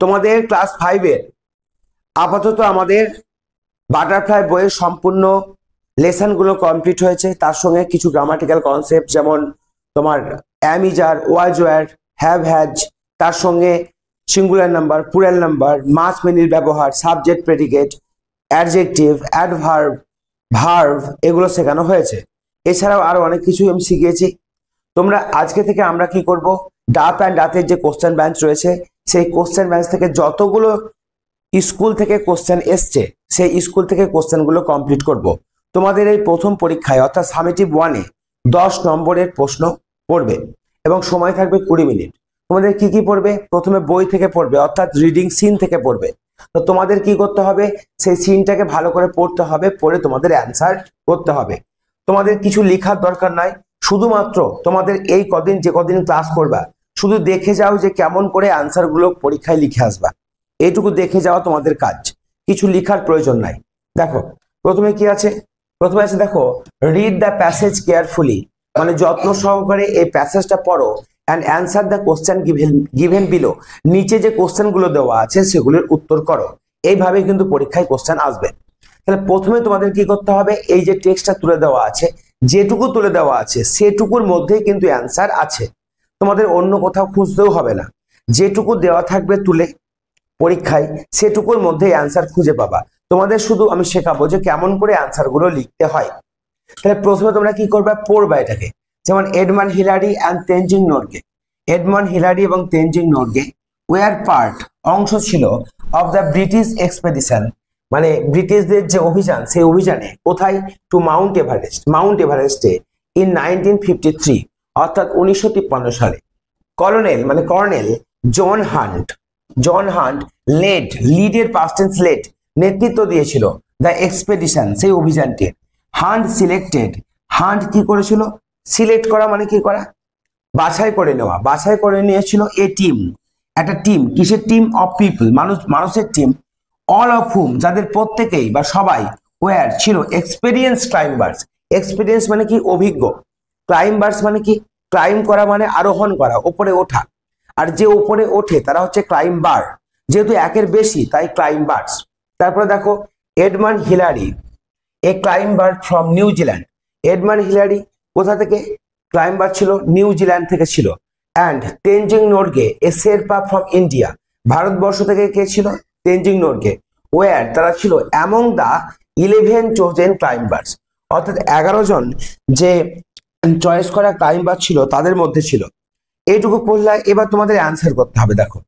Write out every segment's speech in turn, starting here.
তোমাদের ক্লাস 5 এর আপাতত আমাদের বাটারফ্লাই বইয়ের সম্পূর্ণ লেসনগুলো কমপ্লিট হয়েছে। তার সঙ্গে কিছু গ্রামাটিক্যাল কনসেপ্ট যেমন তোমার am is are, was were, have has, তার সঙ্গে singular number, plural number, much মেনির ব্যবহার, subject predicate, adjective, adverb, verb এগুলো শেখানো হয়েছে। এছাড়াও আরো অনেক কিছুই আমি শিখিয়েছি। তোমরা আজকে থেকে আমরা কি করব, ডাপ অ্যান্ড ডাতের যে কোশ্চেন ব্যাংক রয়েছে সেই কোশ্চেন ব্যাংক থেকে যতগুলো স্কুল থেকে কোশ্চেন এসছে সেই স্কুল থেকে কোশ্চেনগুলো কমপ্লিট করব। তোমাদের এই প্রথম পরীক্ষায় অর্থাৎ সামেটিভ 1-এ 10 নম্বরের প্রশ্ন পড়বে এবং সময় থাকবে 20 মিনিট। তোমাদের কি কি পড়বে? প্রথমে বই থেকে পড়বে অর্থাৎ রিডিং সিন থেকে পড়বে। তো তোমাদের কি করতে হবে, সেই সিনটাকে ভালো করে পড়তে হবে, পড়ে তোমাদের অ্যান্সার করতে হবে। তোমাদের কিছু লেখার দরকার নাই, শুধুমাত্র তোমাদের এই কদিন যে কদিন ক্লাস করবা শুধু দেখে যাও যে কেমন করে অ্যান্সার গুলো পরীক্ষায় লিখে আসবা, এইটুকু দেখে যাওয়া তোমাদের কাজ, কিছু লেখার প্রয়োজন নাই। দেখো প্রথমে কি আছে, প্রথমে আছে দেখো রিড দ্য প্যাসেজ কেয়ারফুলি, মানে যত্ন সহকারে এই প্যাসেজটা পড়ো and answer the question given below, নিচে যে কোশ্চেন গুলো দেওয়া আছে সেগুলোর উত্তর করো। এইভাবে কিন্তু পরীক্ষায় কোশ্চেন আসবে। তাহলে প্রথমে তোমাদের কি করতে হবে, এই যে টেক্সটটা তুলে দেওয়া আছে, যেটুকু তুলে দেওয়া আছে সেটুকুর মধ্যেই কিন্তু অ্যান্সার আছে, তোমাদের অন্য কোথাও খুঁজতেও হবে না। যেটুকু দেওয়া থাকবে তুলে পরীক্ষায় সেটুকুর মধ্যে অ্যান্সার খুঁজে পাবা। তোমাদের শুধু আমি শেখাবো যে কেমন করে অ্যান্সার গুলো লিখতে হয়। তাহলে প্রথমে তোমরা কি করবে, পড়বা এটাকে। যেমন Edmund Hillary and Tenzing Norgay, Edmund Hillary এবং তেনজিং নোরগে ওয়ার পার্ট, অংশ ছিল, অফ দ্য ব্রিটিশ এক্সপেডিশন, মানে ব্রিটিশদের যে অভিযান সেই অভিযানে কোথায়, টু মাউন্ট এভারেস্ট, মাউন্ট এভারেস্টে ইন 1953 অর্থাৎ 1953 সালে। কর্নেল মানে colonel John Hunt, John Hunt led, লিডের পাস্ট টেন্স লেড, নেতৃত্ব দিয়েছিল দ্য এক্সপেডিশন, সেই অভিযানটির। হান্ট সিলেক্টেড, হান্ট কি করেছিল, সিলেক্ট করা মানে কি করা, বাছাই করে নেওয়া, বাছাই করে নিয়েছিল এ টিম, একটা টিম, কিসের টিম, অফ পিপল, মানুষের টিম, অল অফ হুম, যাদের প্রত্যেকেই বা সবাই ওয়ার ছিল এক্সপেরিয়েন্স ক্লাইম্বার্স, এক্সপেরিয়েন্স মানে কি, অভিজ্ঞ, ক্লাইম্বার্স মানে কি, ক্লাইম্ব করা মানে আরোহণ করা, উপরে ওঠা, আর যে উপরে ওঠে তারা হচ্ছে ক্লাইম্বার, যেহেতু একের বেশি তাই ক্লাইম্বার্স। তারপরে দেখো Edmund Hillary, A climber from New Zealand, Edmund Hillary কোথা থেকে, ক্লাইম্বার ছিল, নিউজিল্যান্ড থেকে ছিল। And Tenzing Norgay A Sherpa from India, Bharatvarsha থেকে কে ছিল, তেনজিং নোরগে, ওয়ার তারা ছিল অ্যামং দা 11 চোজেন ক্লাইম্বার্স, অর্থাৎ 11 জন যে চয়েস করা ক্লাইম্বার ছিল তাদের মধ্যে ছিল। এইটুকু পড়লে এবার তোমাদের অ্যান্সার করতে হবে। দেখো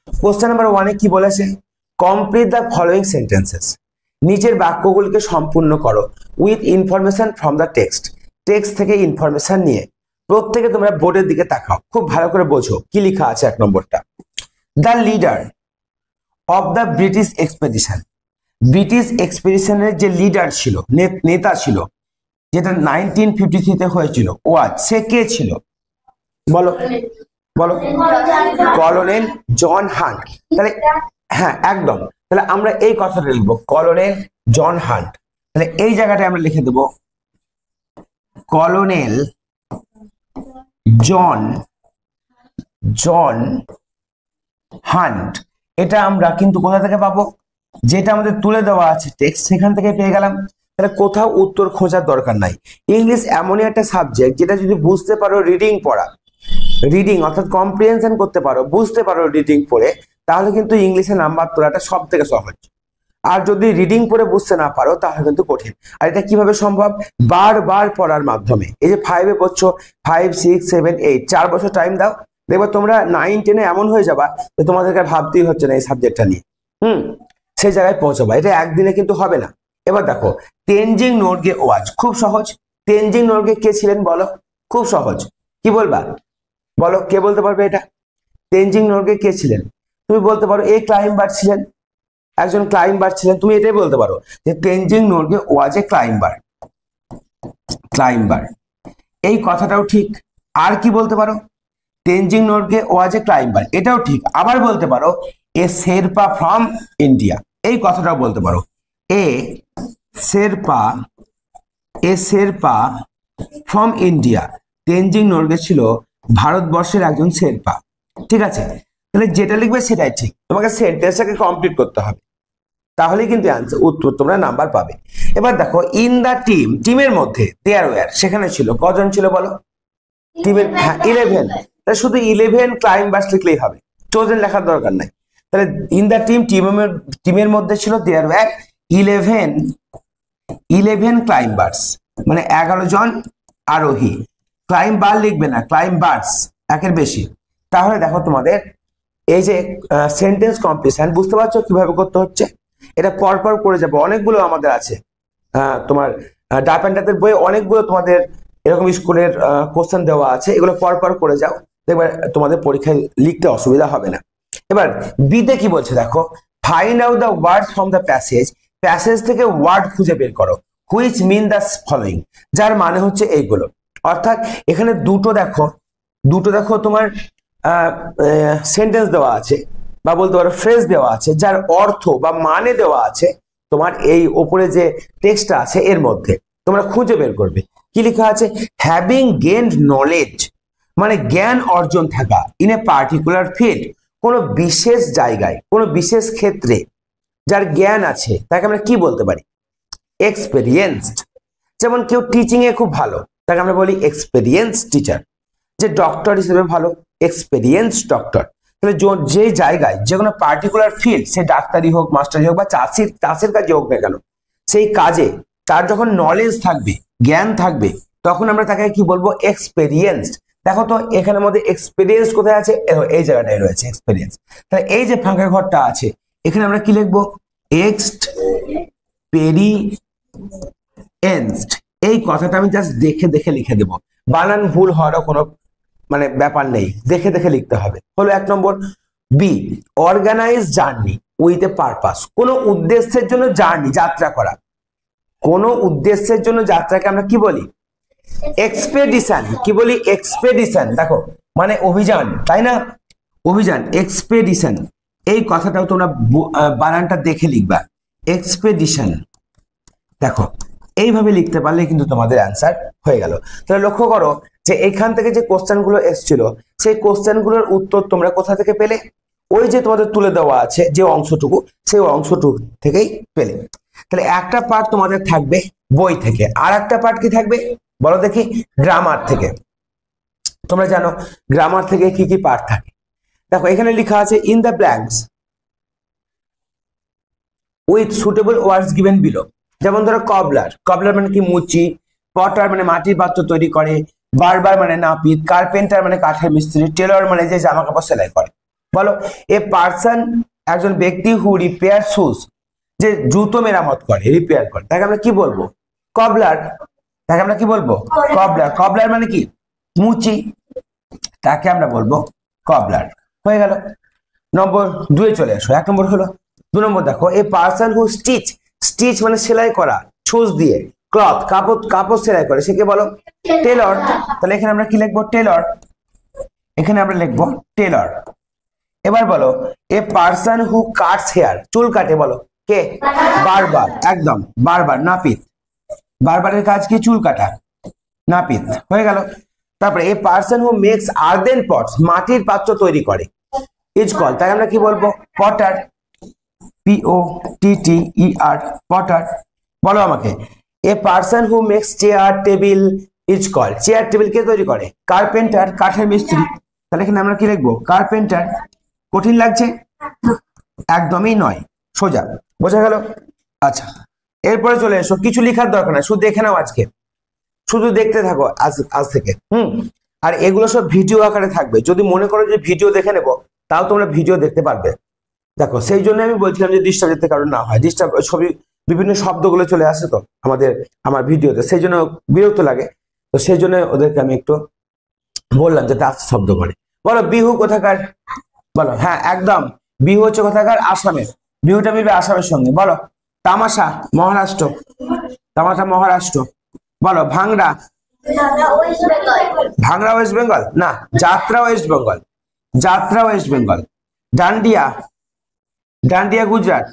কোশ্চেন নাম্বার 1-এ কি বলেছে, কমপ্লিট দ্য ফলোইং সেন্টেন্সেস, নিচের বাক্যগুলিকে সম্পূর্ণ করো with information from the text, text থেকে ইনফরমেশন নিয়ে। প্রত্যেকে তোমরা বোর্ডের দিকে তাকাও, খুব ভালো করে বোঝো কি লেখা আছে। 1 নম্বরটা, the leader of the British expedition, British এক্সপেডিশনের যে লিডার ছিল, নেতা ছিল, যেটা 1953-তে হয়েছিল, ওয়াজ, সে কে ছিল বলো, বলো, কলোনেল জন হান্ট। তাহলে হ্যাঁ একদম, তাহলে আমরা এই কথাটা লিখবো, কলোনেল জন হান্ট। তাহলে এই জায়গাটায় আমরা লিখে দেবো কলোনেল জন হান্ট। এটা আমরা কিন্তু কোথা থেকে পাবো, যেটা আমাদের তুলে দেওয়া আছে টেক্সট সেখান থেকে পেয়ে গেলাম। তাহলে কোথাও উত্তর খোঁজার দরকার নাই। ইংলিশ এমনই একটা সাবজেক্ট যেটা যদি বুঝতে পারো, রিডিং পড়া, রিডিং অর্থাৎ কম্প্রিহেনশন করতে পারো, বুঝতে পারো রিডিং পড়ে, তাহলে কিন্তু ইংলিশে নাম্বার তোলাটা সব থেকে সহজ। আর যদি রিডিং পড়ে বুঝতে না পারো তাহলে কিন্তু কঠিন। আর এটা কিভাবে সম্ভব, বারবার পড়ার মাধ্যমে। এই যে 5-এ পড়ছো, 5, 6, 7, 8, 4 বছর টাইম দাও, দেখবে তোমরা 9, 10-এ এমন হয়ে যাবা যে তোমাদেরকে ভাবতেই হচ্ছে না এই সাবজেক্টটা নিয়ে, সেই জায়গায় পৌঁছাবা। এটা একদিনে কিন্তু হবে না। এবার দেখো তেনজিং নোরগে ওয়াজ, খুব সহজ। তেনজিং নোরগে কে ছিলেন বলো, খুব সহজ। কি বলবা বলো, কে বলতে পারবে এটা, তেনজিং নোরগে কে ছিলেন? তুমি বলতে পারো এই ক্লাইম্বার ছিলেন, একজন ক্লাইম্বার ছিলেন, তুমি এটাই বলতে পারো যে তেনজিং নোরগে ওয়াজ এ ক্লাইম্বার, ক্লাইম্বার, এই কথাটাও ঠিক। আর কি বলতে পারো, তেনজিং নোরগে ওয়াজ এ ক্লাইম্বার, এটাও ঠিক। আবার বলতে পারো এ শেরপা ফ্রম ইন্ডিয়া, এই কথাটাও বলতে পারো, এ শেরপা ফ্রম ইন্ডিয়া, তেনজিং নোরগে ছিল ভারতবর্ষের একজন শেরপা। ঠিক আছে, তাহলে যেটা লিখবে সেটাই ঠিক, তোমাকে সেন্টেন্সটাকে কমপ্লিট করতে হবে, তাহলেই কিন্তু উত্তর তোমরা নাম্বার পাবে। এবার দেখো ইন দা টিম, টিমের মধ্যে দেয়ার ওয়্যার, সেখানে ছিল কজন ছিল বলো? টিমের 11। তাহলে শুধু 11 ক্লাইম্বার্স লিখলেই হবে, চোজেন লেখার দরকার নাই। তাহলে ইন দা টিম, টিমের মধ্যে ছিল দেয়ার ওয়্যার 11 ক্লাইম্বার্স, মানে 11 জন আরোহী। ক্লাইম্বার লিখবে না, ক্লাইম্বার্স একের বেশি। তাহলে দেখো তোমাদের এই যে সেন্টেন্স কমপ্লিশন, বুঝতে পারছো কিভাবে করতে হচ্ছে? এটা পরপর করে যাবো, অনেকগুলো আমাদের আছে তোমার ডাপেন্ডাতের বইয়ে অনেকগুলো তোমাদের এরকম স্কুলের কোশ্চেন দেওয়া আছে, এগুলো পরপর করে যাও, দেখবে তোমাদের পরীক্ষায় লিখতে অসুবিধা হবে না। এবার বিতে কি বলছে দেখো, find out the words from the passage, passage থেকে ওয়ার্ড খুঁজে বের করো, হুইচ মিন দ্য ফলোইং, যার মানে হচ্ছে এইগুলো। অর্থাৎ এখানে দুটো দেখো তোমার সেন্টেন্স দেওয়া আছে, বা বলতে পারো ফ্রেজ দেওয়া আছে, যার অর্থ বা মানে দেওয়া আছে তোমার এই ওপরে যে টেক্সটটা আছে এর মধ্যে, তোমরা খুঁজে বের করবে। কি লেখা আছে? হ্যাভিং গেইনড নলেজ, মানে জ্ঞান অর্জন থাকা, ইন এ পার্টিকুলার ফিল্ড, কোনো বিশেষ জায়গায়, কোনো বিশেষ ক্ষেত্রে যার জ্ঞান আছে তাকে আমরা কি বলতে পারি? এক্সপেরিয়েন্সড। যেমন কেউ টিচিং এ খুব ভালো, তাকে আমরা বলি এক্সপেরিয়েন্স টিচার। যে ডক্টর হিসেবে ভালো, এক্সপেরিয়েন্স ডক্টর। তাহলে যে জায়গায়, যে কোনো পার্টিকুলার ফিল্ড, সে ডাক্তারি হোক, মাস্টারি হোক, বা চাষের কাজে হোক না কেন, সেই কাজে তার যখন নলেজ থাকবে, জ্ঞান থাকবে, তখন আমরা তাকে কি বলবো? এক্সপেরিয়েন্সড। দেখো তো এখানের মধ্যে এক্সপেরিয়েন্স কোথায় আছে? এই জায়গাটায় রয়েছে এক্সপেরিয়েন্স। তাহলে এই যে ফাঁকা ঘরটা আছে, এখানে আমরা কি লিখবো? এক্সপেরিয়েন্সড। এই কথাটা আমি জাস্ট দেখে লিখে দেবো, বানান ভুল হওয়ারও কোনো মানে ব্যাপার নেই, দেখে লিখতে হবে। হলো 1 নম্বর। B, organize journey with a purpose, কোনো উদ্দেশ্যের জন্য জার্নি, যাত্রা করা, কোনো উদ্দেশ্যের জন্য যাত্রাকে আমরা কি বলি? এক্সপেডিশন। কি বলি? এক্সপেডিশন। দেখো মানে অভিযান, তাই না? অভিযান, এক্সপেডিশন। এই কথাটাও তোমরা বানানটা দেখে লিখবা, এক্সপেডিশন। দেখো এইভাবে লিখতে পারলে কিন্তু তোমাদের অ্যান্সার হয়ে গেল। তাহলে লক্ষ্য করো যে এখান থেকে যে কোশ্চেন গুলো এসেছিল, সেই কোশ্চেন গুলোর উত্তর তোমরা কোথা থেকে পেলে? ওই যে তোমাদের তুলে দেওয়া আছে যে অংশটুকু, সেই অংশটুকু থেকেই পেলে। তাহলে একটা পার্ট তোমাদের থাকবে বই থেকে, আর একটা পার্ট কি থাকবে বলো দেখি? গ্রামার থেকে। তোমরা জানো গ্রামার থেকে কি কি পার্ট থাকে। দেখো এখানে লেখা আছে in the blanks with suitable words given below. যেমন ধরো কবলার, কবলার মানে কি? মুচি। পটার মানে মাটির পাত্র তৈরি করে। বারবার মানে নাপিত। কার্পেন্টার মানে কাঠের মিস্ত্রি। টেলর মানে যে জামা কাপড় সেলাই করে। বলো এ পার্সন, একজন ব্যক্তি, হু রিপেয়ার শুজ, যে জুতো মেরামত করে, রিপেয়ার করে, তাকে আমরা কি বলবো? কবলার। তাকে আমরা কি বলবো? কবলার। কবলার মানে কি? মুচি, তাকে আমরা বলবো কবলার। হয়ে গেল। নম্বর 2 চলে আসো। 1 নম্বর হলো। 2 নম্বর দেখো এ পার্সন হু স্টিচ, স্টিচ মানে সেলাই করা, ছুঁচ দিয়ে। ক্লথ, কাপড় সেলাই করে, সেকে বলো টেলর। তাহলে এখানে আমরা কি লিখবো? টেলর। এখানে আমরা লিখবো টেলর। এবার বলো a person who cuts hair, চুল কাটে, বলো কে? বারবার। একদম, বারবার, নাপিত। বারবারের কাজ কি? চুল কাটা, নাপিত। হয়ে গেল। তারপরে a person who makes earthen pots, মাটির পাত্র তৈরি করে, ইজ কল, তাই আমরা কি বলবো? পটার। POTTER, potter. বলো আমাকে a person who makes chair table is call, chair table কে তৈরি করে? কার্পেন্টার, কাঠের মিস্ত্রি। তাহলে এখানে আমরা কি লিখবো? কার্পেন্টার। কঠিন লাগছে? একদমই নয়, সোজা। বোঝা গেল? আচ্ছা, এরপরে চলে এসো। কিছু লেখার দরকার নাই, শুধু দেখে নাও, আজকে শুধু দেখতে থাকো আজ থেকে। আর এগুলো সব ভিডিও আকারে থাকবে। যদি মনে করো যে ভিডিও দেখে নেবো, তাও তোমরা ভিডিও দেখতে পারবে। দেখো সেই জন্য আমি বলছিলাম যে ডিস্টার্ব যাতে কারণ না হয়। ডিস্টার্ব ছবি, বিভিন্ন শব্দগুলো চলে আসে তো আমার ভিডিওতে, সেই জন্য বিরক্ত লাগে। তো সেই জন্য ওদেরকে আমি একটু বললাম যাতে আস্তে শব্দ করে। বলো বিহু কোথাকার? বলো হ্যাঁ একদম, বিহু হচ্ছে কোথাকার? আসামের। বিহুটা মিলবে আসামের সঙ্গে। বলো তামাশা, মহারাষ্ট্র। তামাশা মহারাষ্ট্র। বলো ভাংড়া, ভাংড়া ওয়েস্ট বেঙ্গল না, যাত্রা ওয়েস্ট বেঙ্গল। যাত্রা ওয়েস্ট বেঙ্গল। ডান্ডিয়া, ডান্ডিয়া গুজরাট।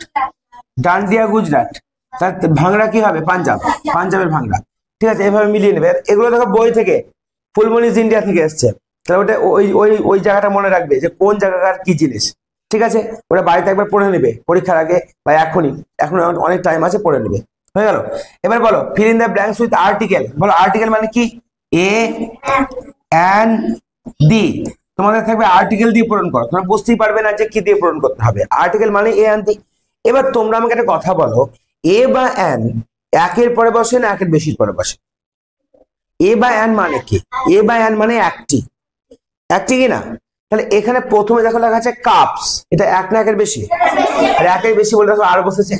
ডান্ডিয়া গুজরাট। ভাংড়া কি হবে? পাঞ্জাব। পাঞ্জাবের ভাংড়া। ঠিক আছে, এভাবে মিলিয়ে নেবে। এগুলো দেখো বই থেকে, ফুলমনিজ ইন্ডিয়া থেকে এসছে। তাহলে ওটা ওই ওই ওই জায়গাটা মনে রাখবে যে কোন জায়গাকার কি জিনিস। ঠিক আছে, ওটা বাড়িতে একবার পড়ে নেবে পরীক্ষার আগে বা এখনই, এখন অনেক টাইম আছে, পড়ে নেবে। হয়ে গেল। এবার বলো feel in the blanks with article. বলো আর্টিকেল মানে কি? A N D. তোমাদের থাকবে আর্টিকেল দিয়ে পূরণ করো, তোমরা বুঝতেই পারবে না যে কি দিয়ে পূরণ করতে হবে। আর্টিকেল মানে এ এন ডি। এবার তোমরা আমাকে একটা কথা বলো, এ বা এন একের পরে বসে না একের বেশির পরে বসে? এ বা এন মানে কি? এ বা এন মানে একটি, একটি কি না? তাহলে এখানে প্রথমে দেখো লেখা আছে কাপস, এটা এক না একের বেশি? আর একের বেশি বলে দেখো আর বসেছে,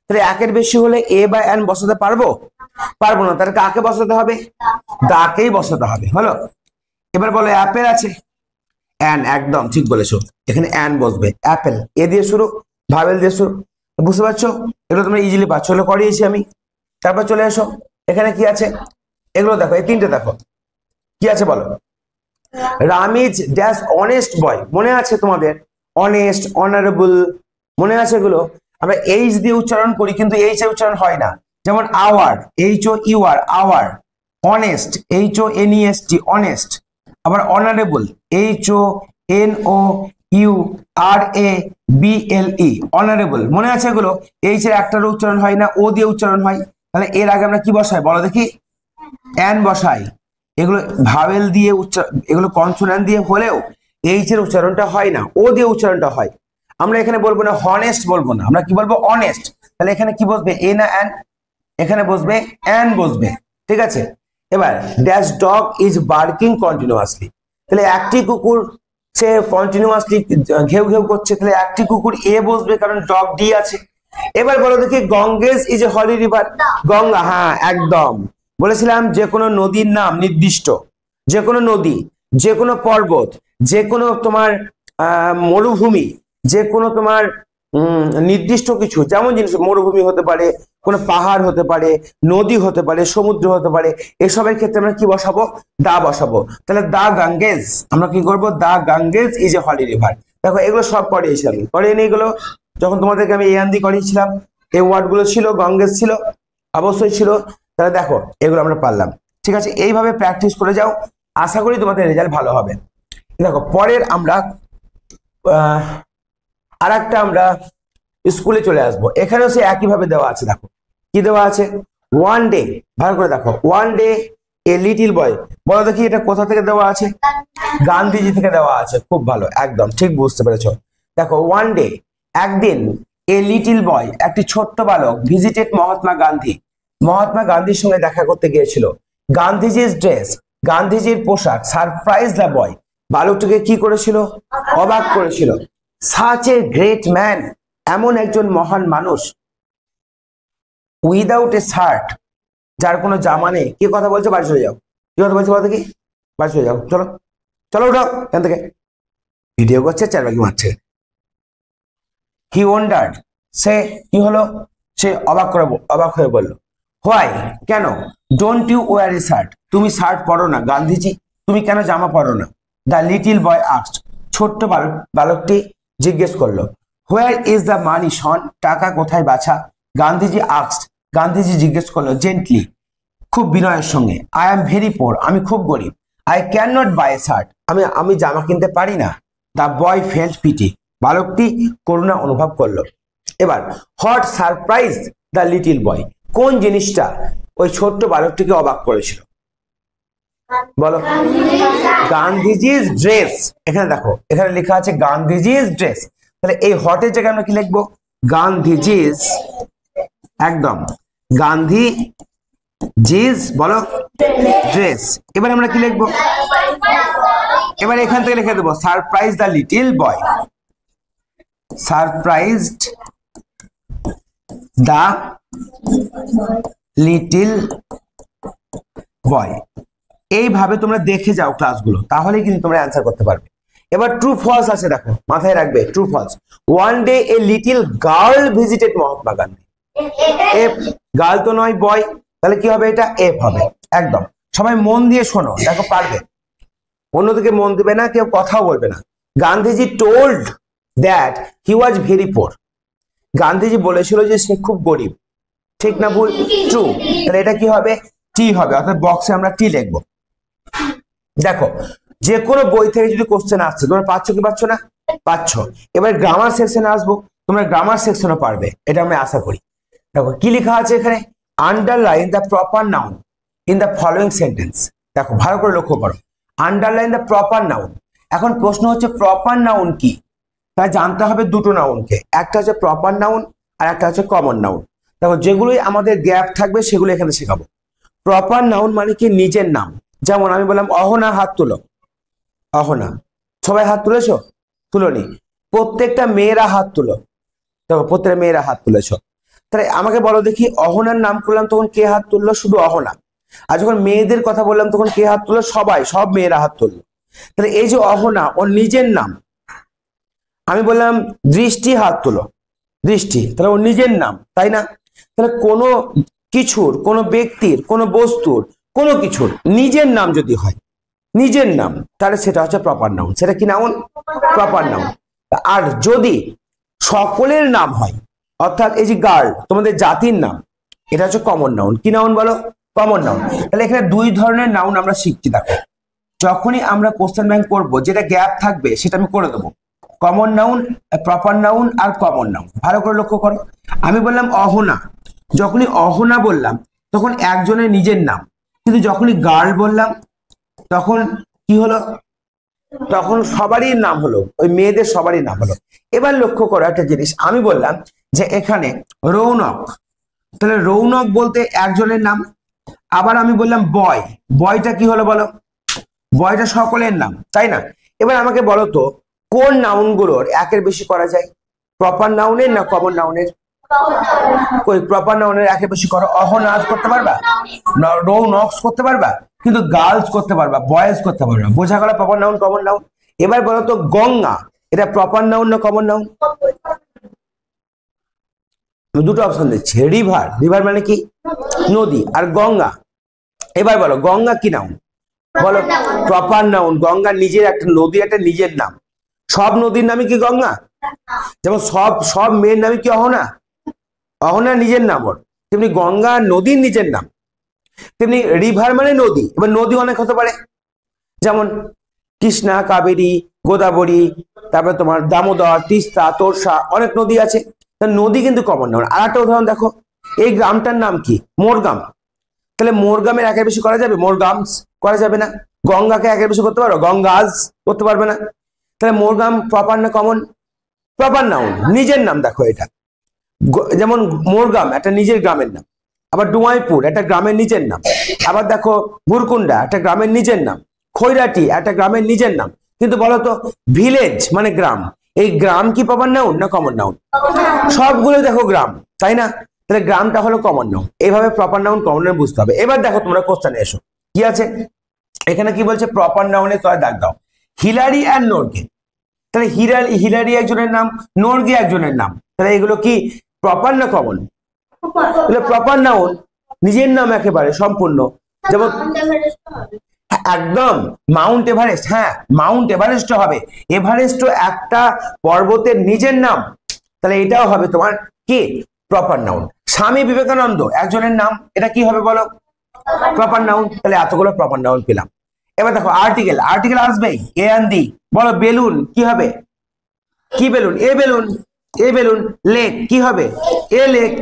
তাহলে একের বেশি হলে এ বা এন বসাতে পারবো? পারবো না। তাহলে কাকে বসাতে হবে? দাকেই বসাতে হবে। হলো। এবার বলো অ্যাপেল আছে, অ্যান, একদম ঠিক বলেছো, এখানে অ্যান বসবে। অ্যাপেল এ দিয়ে শুরু, ভাবেল দিয়ে শুরু। বুঝতে পারছো? এগুলো তোমরা ইজিলি পাচ্ছ, হলো করিয়েছি আমি। তারপর চলে এসো, এখানে কি আছে এগুলো দেখো, এই তিনটে দেখো কি আছে বলো। রামিজ ড্যাশ অনেস্ট বয়, মনে আছে তোমাদের? অনেস্ট, অনারেবল, মনে আছে এগুলো? আমরা এইচ দিয়ে উচ্চারণ করি কিন্তু এইচ এর উচ্চারণ হয় না। যেমন hour, H O U R, hour. Honest, H O N E S T, honest. আবার honourable, H O N O U R A B L E, honourable. মনে আছে এগুলো? এইচ এর একটারও উচ্চারণ হয় না, ও দিয়ে উচ্চারণ হয়। তাহলে এর আগে আমরা কি বসাই বলো দেখি? এন বসাই। এগুলো ভাওয়েল দিয়ে এগুলো কনসোনেন্ট দিয়ে হলেও এইচ এর উচ্চারণটা হয় না, ও দিয়ে উচ্চারণটা হয়। আমরা এখানে বলবো না হনেস্ট, বলবো না, আমরা কি বলবো? অনেস্ট। তাহলে এখানে কি বসবে? এ না এন? এখানে বসবে এন বসবে। ঠিক আছে। এবার dash dog is barking continuously, তাহলে একটি কুকুর সে কন্টিনিউয়াসলি ঘেউ ঘেউ করছে, তাহলে একটি কুকুর এ বসবে কারণ ডগ ডি আছে। এবার বলো দেখি Ganges is a holy river. Ganga, হ্যাঁ একদম বলেছিলাম, যে কোনো নদীর নাম নির্দিষ্ট, যে কোনো নদী, যে কোনো পর্বত, যে কোনো তোমার মরুভূমি, যে কোনো তোমার নির্দিষ্ট কিছু, যেমন জিনিস, মরুভূমি হতে পারে, কোনো পাহাড় হতে পারে, নদী হতে পারে, সমুদ্র হতে পারে, এসবের ক্ষেত্রে আমরা কি বসাবো? দা বসাবো। তাহলে দা গাঙ্গেজ, আমরা কি করবো? দা গাঙ্গেজ ইজ এ হলি রিভার। দেখো এগুলো সব করিয়েছি আমি, করিয়ে এগুলো যখন তোমাদেরকে আমি এ করিয়েছিলাম, এই ওয়ার্ড গুলো ছিল, গঙ্গেজ ছিল, অবশ্যই ছিল। তাহলে দেখো এগুলো আমরা পারলাম। ঠিক আছে, এইভাবে প্র্যাকটিস করে যাও, আশা করি তোমাদের রেজাল্ট ভালো হবে। দেখো পরের আমরা আর একটা আমরা স্কুলে চলে আসবো, এখানেও সে একইভাবে দেওয়া আছে। দেখো কি দেওয়া আছে? ওয়ান ডে, ভালো করে দেখো, one day a little boy. বলো দেখি এটা কোথা থেকে দেওয়া আছে? গান্ধীজি থেকে দেওয়া আছে। খুব ভালো, একদম ঠিক বুঝতে পেরেছো। দেখো ওয়ান ডে, একদিন, এ লিটিল বয়, একটি ছোট্ট বালক, ভিজিটেড মহাত্মা গান্ধী, মহাত্মা গান্ধীর সঙ্গে দেখা করতে গিয়েছিল। গান্ধীজির ড্রেস, গান্ধীজির পোশাক, সারপ্রাইজ দ্য বয়, বালকটিকে কি করেছিল? অবাক করেছিল। সাচ এ গ্রেট ম্যান, এমন একজন মহান মানুষ, উইদাউট এ শার্ট, যার কোনো জামা নেই। কি কথা বলছে? বাড়ি চলে যাও। কি কথা বলছে বলতে? কি বাড়ি চলে যাও, চলো চলো উঠাও এখান থেকে, ভিডিও করছে, চারবাকি মারছে। হি ওয়ান্ডার্ড, সে কি হলো? সে অবাক হয়ে বলল, হোয়াই, কেন? Don't you wear a shirt, তুমি শার্ট পরো না গান্ধীজি, তুমি কেন জামা পরো না? দ্য লিটিল বয় আস্কড, ছোট্ট বালকটি জিজ্ঞেস করলো। হোয়ার ইজ দ্য মানি শন, টাকা কোথায় বাছা? গান্ধীজি আস্কড, গান্ধীজি জিজ্ঞেস করলো জেন্টলি, খুব বিনয়ের সঙ্গে। আই এম ভেরি পোর, আমি খুব গরিব। I can not buy a shirt, আমি জামা কিনতে পারি না। দ্য বয় ফেল্ট পিটি, বালকটি করুণা অনুভব করলো। এবার what surprise the little boy, কোন জিনিসটা ওই ছোট্ট বালকটিকে অবাক করেছিল? বলো। গান্ধীজির ড্রেস। এখানে দেখো, এখানে লেখা আছে গান্ধীজির ড্রেস, তাহলে এই হটের জায়গায় আমরা কি লিখবো? গান্ধীজির, একদম গান্ধীজির, বলো ড্রেস। এবার আমরা কি লিখবো? এবার এখান থেকে লিখে দেবো surprise the little boy, surprised the little boy. এইভাবে তোমরা দেখে যাও ক্লাসগুলো, তাহলে কিন্তু তোমরা অ্যান্সার করতে পারবে। এবার ট্রু ফলস আছে, দেখো মাথায় রাখবে true false. One day a little girl visited Mahatma Gandhi, F, girl তো নয় বয়, তাহলে কি হবে? এটা এফ হবে। একদম সবাই মন দিয়ে শোনো, দেখো পারবে, অন্যদিকে মন দিবে না, কেউ কথাও বলবে না। Gandhiji told that he was very poor, Gandhiji বলেছিল যে সে খুব গরিব। ঠিক না ভুল? ট্রু। তাহলে এটা কি হবে? টি হবে, অর্থাৎ বক্সে আমরা টি লিখবো। দেখো যে কোনো বই থেকে যদি কোশ্চেন আসছে তোমরা পাচ্ছ কি পাচ্ছ না? পাচ্ছ। এবার গ্রামার সেকশনে আসবো, তোমরা গ্রামার সেকশনও পারবে, এটা আমি আশা করি। দেখো কি লেখা আছে এখানে, underline the proper noun in the following sentence. দেখো ভালো করে লক্ষ্য করো, আন্ডারলাইন দ্য প্রপার নাউন। এখন প্রশ্ন হচ্ছে প্রপার নাউন কি, তাই জানতে হবে দুটো নাউনকে, একটা হচ্ছে প্রপার নাউন আর একটা হচ্ছে কমন নাউন। দেখো যেগুলোই আমাদের গ্যাপ থাকবে সেগুলো এখানে শেখাবো। প্রপার নাউন মানে কি নিজের নাম, যেমন আমি বললাম অহনা হাত তুলো, অহনা, সবাই হাত তুলেছো? তুলোনি? প্রত্যেকটা মেয়েরা হাত তুলো, দেখো প্রত্যেকটা মেয়েরা হাত তুলেছো। তাহলে আমাকে বলো দেখি, অহনার নাম করলাম তখন কে হাত তুললো? শুধু অহনা। আর যখন মেয়েদের কথা বললাম তখন কে হাত তুললো? সবাই, সব মেয়েরা হাত তুললো। তাহলে এই যে অহনা ওর নিজের নাম, আমি বললাম দৃষ্টি হাত তুলো, দৃষ্টি, তাহলে ওর নিজের নাম, তাই না? তাহলে কোনো কিছুর, কোনো ব্যক্তির, কোনো বস্তুর, কোনো কিছুর নিজের নাম যদি হয়, নিজের নাম, তাহলে সেটা হচ্ছে প্রপার নাউন। সেটা কি নাউন? Proper noun. আর যদি সকলের নাম হয়, অর্থাৎ এই যে গার্ল তোমাদের জাতির নাম, এটা হচ্ছে কমন নাউন। কি নাউন বলো? Common noun. তাহলে এখানে দুই ধরনের নাউন আমরা শিখছি। দেখো যখনই আমরা কোশ্চেন ব্যাংক করবো, যেটা গ্যাপ থাকবে সেটা আমি করে দেবো। কমন নাউন, প্রপার নাউন আর কমন নাউন, ভালো করে লক্ষ্য করো। আমি বললাম অহনা, যখনই অহনা বললাম তখন একজনের নিজের নাম, কিন্তু যখনই গার্ল বললাম তখন কি হলো? তখন সবারই নাম হলো, ওই মেয়েদের সবারই নাম হলো। এবার লক্ষ্য করো একটা জিনিস, আমি বললাম যে এখানে রৌনক, তাহলে রৌনক বলতে একজনের নাম। আবার আমি বললাম বয়, বয়টা কি হলো বলো? বয়টা সকলের নাম, তাই না? এবার আমাকে বলো তো, কোন নাউনগুলোর একের বেশি করা যায়, প্রপার নাউনের না কমন নাউনের? কই প্রপার নাউনের একের বেশি করো। অহনাজ করতে পারবা, রৌনকস করতে পারবা, কিন্তু গার্লস করতে পারবা, বয়েজ করতে পারবা। বোঝা গেল প্রপার নাউন কমন নাউন। এবার বলো তো গঙ্গা, এটা প্রপার নাউন না কমন নাউন? দুটো অপশন দিচ্ছি, রিভার, রিভার মানে কি? নদী, আর গঙ্গা। এবার বলো গঙ্গা কি নাউন বলো? Proper noun. গঙ্গা নিজের একটা নদী, একটা নিজের নাম। সব নদীর নামই কি গঙ্গা? যেমন সব সব মেয়ের নামই কি অহনা? অহনা নিজের নাম ওর, তেমনি গঙ্গা নদীর নিজের নাম। তেমনি রিভার মানে নদী। এবার নদী অনেক হতে পারে, যেমন কৃষ্ণা, কাবেরী, গোদাবরী, তারপরে তোমার দামোদর, তিস্তা, তোরসা, অনেক নদী আছে। নদী কিন্তু কমন নাউন। আর একটা উদাহরণ দেখো, এই গ্রামটার নাম কি? মোরগ্রাম। তাহলে মোরগ্রামের একের বেশি করা যাবে? মোরগ্রামস করা যাবে না। গঙ্গাকে একের বেশি করতে পারো? গঙ্গাজ করতে পারবে না। তাহলে মোরগ্রাম প্রপার না কমন? প্রপার নাউন, নিজের নাম। দেখো এটা যেমন মোরগ্রাম একটা নিজের গ্রামের নাম, আবার ডুমাইপুর একটা গ্রামের নিজের নাম, আবার দেখো ভুরকুন্ডা একটা গ্রামের নিজের নাম, খৈরাটি একটা গ্রামের নিজের নাম। কিন্তু বলতো ভিলেজ মানে গ্রাম, এই গ্রাম কি প্রপার নাউন না কমন নাউন? সবগুলো দেখো গ্রাম, তাই না? তাহলে গ্রামটা হলো কমন নাউন। এইভাবে প্রপার নাউন কমন নাউন বুঝতে হবে। এবার দেখো তোমরা কোশ্চেনে এসো, কি আছে এখানে? কি বলছে? প্রপার নাউনে তয় দাগ দাও। হিলারি আর নর্গে, তাহলে হিলারি একজনের নাম, নর্গে একজনের নাম, তাহলে এগুলো কি প্রপার না কমন? তাহলে প্রপার নাউন নিজের নাম একেবারে সম্পূর্ণ। যেমন একদম মাউন্ট এভারেস্ট, হ্যাঁ মাউন্ট এভারেস্ট হবে। এভারেস্ট একটা পর্বতের নিজের নাম, তাহলে এটাও হবে তোমার কি? Proper noun. স্বামী বিবেকানন্দ একজনের নাম, এটা কি হবে বলো? Proper noun. তাহলে এতগুলো প্রপার নাউন পেলাম। এবার দেখো আর্টিকেল, আর্টিকেল আসবেই, এ এন্ড দি। বলো বেলুন কি হবে? কি বেলুন? এ বেলুন, এ বেলুন। লেক কি হবে? A lake.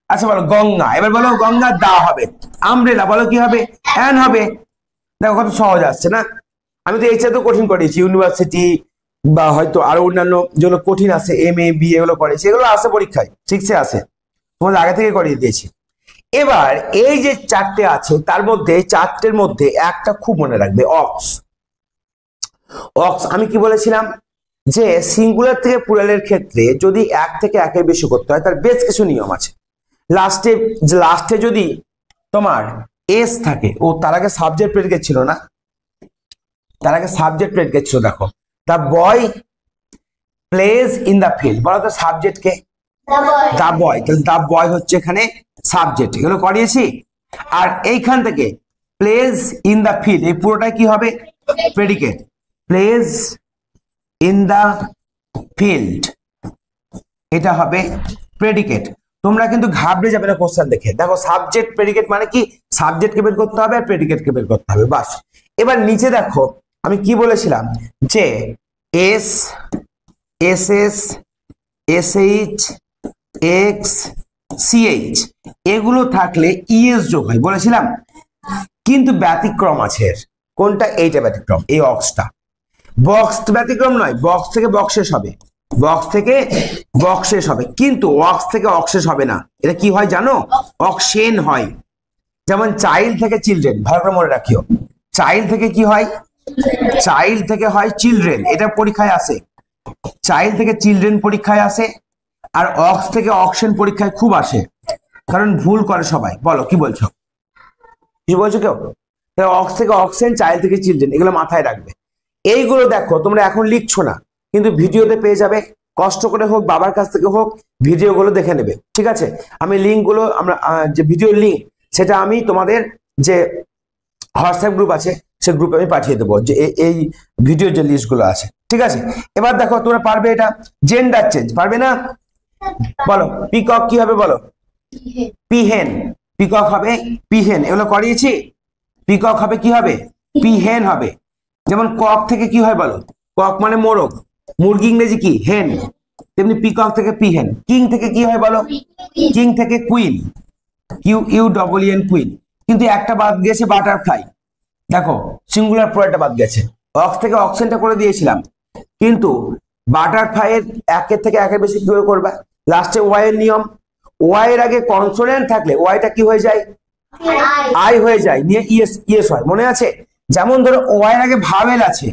আচ্ছা বলো গঙ্গা, এবার বলো গঙ্গা দা হবে। আমব্রেলা বলো কি হবে? অ্যান হবে। দেখো কত সহজ আসছে না? আমি তো এইটা তো কঠিন করেছি, ইউনিভার্সিটি বা হয়তো আরো অন্যান্য যেগুলো কঠিন আছে, MA BA এগুলো করেছি, এগুলো আসে পরীক্ষায়, শিখছে আসে, তোমাদের আগে থেকে করিয়ে দিয়েছি। এবার এই যে চারটে আছে তার মধ্যে চারটের মধ্যে একটা খুব মনে রাখবে, অক্স। অক্স আমি কি বলেছিলাম? যে সিঙ্গুলার থেকে প্লুরালের ক্ষেত্রে যদি এক থেকে একের বেশি করতে হয় তার বেশ কিছু নিয়ম আছে। লাস্টে যদি তোমার এস থাকে, ও তার আগে সাবজেক্ট প্রেডিকেট ছিল না, তার আগে সাবজেক্ট প্রেডিকেট ছিল। দেখো the boy plays in the field, বলো তো সাবজেক্ট কে? The boy. তাহলে দ্য বয় হচ্ছে এখানে সাবজেক্ট, এগুলো করিয়েছি। আর এইখান থেকে প্লেজ ইন দ্য ফিল্ড, এই পুরোটাই কি হবে? Predicate. Plays in the field এটা হবে প্রেডিকেট। তোমরা কিন্তু ঘাবড়ে যাবে না কোশ্চেন দেখে। দেখো সাবজেক্ট প্রেডিকেট মানে কি? সাবজেক্টকে বের করতে হবে আর প্রেডিকেটকে বের করতে হবে, বাস। এবার নিচে দেখো আমি কি বলেছিলাম যে S, S S, S H, X, CH এগুলো থাকলে ইএস যোগ হয় বলেছিলাম, কিন্তু ব্যতিক্রম আছে। কোনটা? এইটা ব্যতিক্রম, এই অক্সটা। বক্স ব্যতিক্রম নয়, বক্স থেকে বক্সেস হবে, বক্স থেকে বক্সেস হবে, কিন্তু অক্স থেকে অক্সেস হবে না। এটা কি হয় জানো? অক্সেন হয়। যেমন চাইল্ড থেকে চিলড্রেন, ভালো করে মনে রাখিও। চাইল্ড থেকে কি হয়? চাইল্ড থেকে হয় চিলড্রেন, এটা পরীক্ষায় আসে। চাইল্ড থেকে চিলড্রেন পরীক্ষায় আসে, আর অক্স থেকে অক্সেন পরীক্ষায় খুব আসে, কারণ ভুল করে সবাই। বলো কি বলছো, কি বলছো কেউ? অক্স থেকে অক্সেন, চাইল্ড থেকে চিলড্রেন, এগুলো মাথায় রাখবে। এইগুলো দেখো তোমরা এখন লিখছো না, কিন্তু ভিডিওতে পেয়ে যাবে। কষ্ট করে হোক, বাবার কাছ থেকে হোক, ভিডিওগুলো দেখে নেবে, ঠিক আছে? আমি লিঙ্কগুলো, আমরা যে ভিডিওর লিঙ্ক, সেটা আমি তোমাদের যে হোয়াটসঅ্যাপ গ্রুপ আছে সেই গ্রুপে আমি পাঠিয়ে দেবো, যে এই ভিডিওর যে লিস্টগুলো আছে, ঠিক আছে? এবার দেখো তোমরা পারবে এটা, জেন্ডার চেঞ্জ পারবে না? বলো পিকক কি হবে? বলো পিহেন। পিকক হবে পিহেন, এগুলো করিয়েছি। পিকক হবে কি হবে? পিহেন হবে। যেমন কক থেকে কি হয় বলো? কক মানে মোরগ, মুরগি ইংরেজি কি? হেন। তেমনি পিকক থেকে পিহেন। কিং থেকে কি হয় বলো? কিং থেকে queen, Q U double N, queen. কিন্তু একটা বাদ গেছে, বাটারফ্লাই। দেখো সিঙ্গুলার প্রয়ারটা বাদ গেছে, অক্স থেকে অক্সেনটা করে দিয়েছিলাম, কিন্তু বাটারফ্লাই এর একের থেকে একের বেশি কি করে করবা? লাস্টে ওয়াই এর নিয়ম, ওয়াই এর আগে কনসোনেন্ট থাকলে ওয়াইটা কি হয়ে যায়? আই হয়ে যায়, নিয়ে ইএস ইএস হয়, মনে আছে? যেমন ধরো ওয়াই এর আগে ভাওয়েল আছে,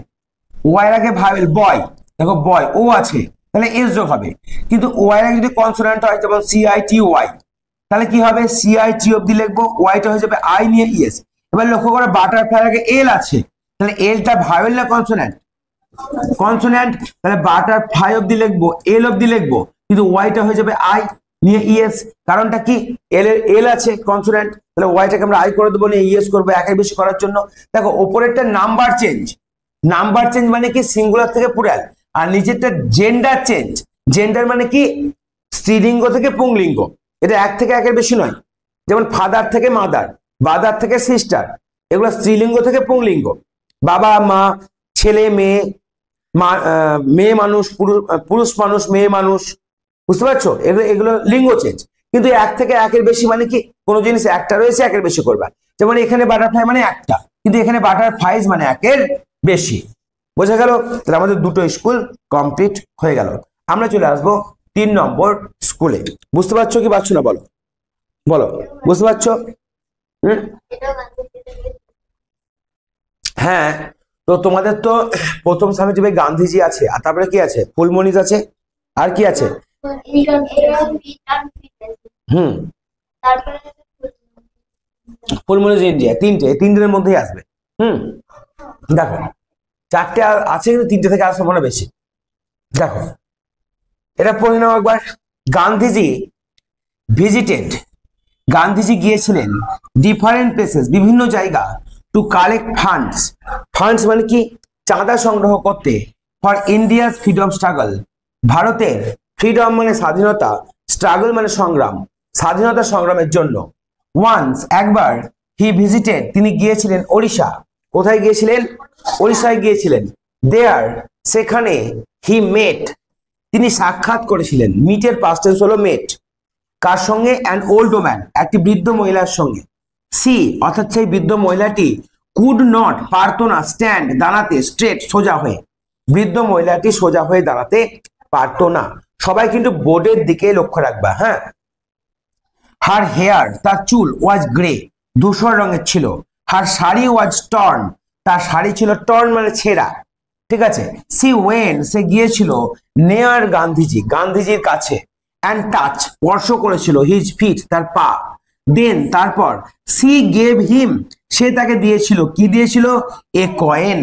ওয়াই এর আগে ভাওয়েল, বয়, দেখো বয় ও আছে, তাহলে এস যোগ হবে। কিন্তু ওয়াই এর আগে যদি কনসোনেন্ট হয়, যেমন সিআইটি ওয়াই, তাহলে কি হবে? সিআইটি অব্দি লিখবো, ওয়াইটা হয়ে যাবে আই নিয়ে ইএস। এবার লক্ষ্য করো বাটারফ্লাই আগে এল আছে, তাহলে এলটা ভাওয়েল না কনসোনেন্ট? কনসোনেন্ট। তাহলে বাটারফ্লাই অব্দি লিখবো, এল অব্দি লিখবো, কিন্তু ওয়াইটা হয়ে যাবে আই নিয়ে ইএস। কারণটা কি? এল আছে কনসোনেন্ট, তাহলে ওয়াইটাকে আমরা আই করে দেবো, নিয়ে ইএস করবো একের বেশি করার জন্য। দেখো ওপরেরটা নাম্বার চেঞ্জ, নাম্বার চেঞ্জ মানে কি? সিঙ্গুলার থেকে প্লুরাল। আর নিচেরটা জেন্ডার চেঞ্জ, জেন্ডার মানে কি? স্ত্রীলিঙ্গ থেকে পুংলিঙ্গ, এটা এক থেকে একের বেশি নয়। যেমন ফাদার থেকে মাদার, বাদার থেকে সিস্টার, এগুলো স্ত্রীলিঙ্গ থেকে পুংলিঙ্গ। বাবা মা, ছেলে মেয়ে, মেয়ে মানুষ, পুরুষ মানুষ, মেয়ে মানুষ, বুঝতে পারছো? এগুলো লিঙ্গ চেঞ্জ। কিন্তু এক থেকে একের বেশি মানে কি? কোনো জিনিস একটা রয়েছে, একের বেশি করবা। যেমন এখানে বাটারফ্লাই মানে একটা, কিন্তু এখানে বাটারফ্লাইজ মানে একের বেশি। বোঝা গেল? তাহলে আমাদের দুটো স্কুল কমপ্লিট হয়ে গেল। আমরা চলে আসবো 3 নম্বর স্কুলে। বুঝতে পারছো কি পারছো না? বলো বলো, বুঝতে পারছো? হ্যাঁ, তো তোমাদের তো প্রথম সাবজেক্টে গান্ধীজি আছে, আর তারপরে কি আছে? ফুলমণি আছে, আর কি আছে? ফুলমণি ইন্ডিয়া, তিনটের মধ্যেই আসবে। দেখো চারটে আছে, কিন্তু তিনটে থেকে আসবে মনে বেশি। দেখো এটা পড়ে নাও একবার। গান্ধীজি ভিজিটেড, গান্ধীজি গিয়েছিলেন ডিফারেন্ট প্লেসেস, বিভিন্ন জায়গা, টু কালেক্ট ফান্ডস। ফান্ডস মানে কি? চাঁদা সংগ্রহ করতে, ফর ইন্ডিয়াস ফ্রিডম স্ট্রাগল, ভারতের ফ্রিডম মানে স্বাধীনতা, স্ট্রাগল মানে সংগ্রাম, স্বাধীনতা সংগ্রামের জন্য। ওয়ান্স একবার, হি ভিজিটেড তিনি গিয়েছিলেন ওড়িশা। কোথায় গিয়েছিলেন? ওড়িশায় গিয়েছিলেন। দেয়ার সেখানে, হি মেট তিনি সাক্ষাৎ করেছিলেন। মিটের পাস্ট টেন্স হলো মেট। কার সঙ্গে? অ্যান ওল্ড ওম্যান, একটি বৃদ্ধ মহিলার সঙ্গে। সি অর্থাৎ সেই বৃদ্ধ মহিলাটি কুড নট পারতো না, স্ট্যান্ড দাঁড়াতে, স্ট্রেট সোজা হয়ে, বৃদ্ধ মহিলাটি সোজা হয়ে দাঁড়াতে পারতো না। সবাই কিন্তু বোর্ডের দিকে লক্ষ্য রাখবা, হ্যাঁ। হার হেয়ার তার চুল, ওয়াজ গ্রে ধূসর রঙের ছিল। হার শাড়ি ওয়াজ টর্ন, তার শাড়ি ছিল টর্ন মানে ছেঁড়া, ঠিক আছে। সি ওয়েন সে গিয়েছিল, নেয়ার গান্ধীজি গান্ধীজির কাছে, অ্যান্ড টাচ স্পর্শ করেছিল, হিজ ফিট তার পা। দেন তারপর, সি গেভ হিম সে তাকে দিয়েছিল, কি দিয়েছিল? এ কয়েন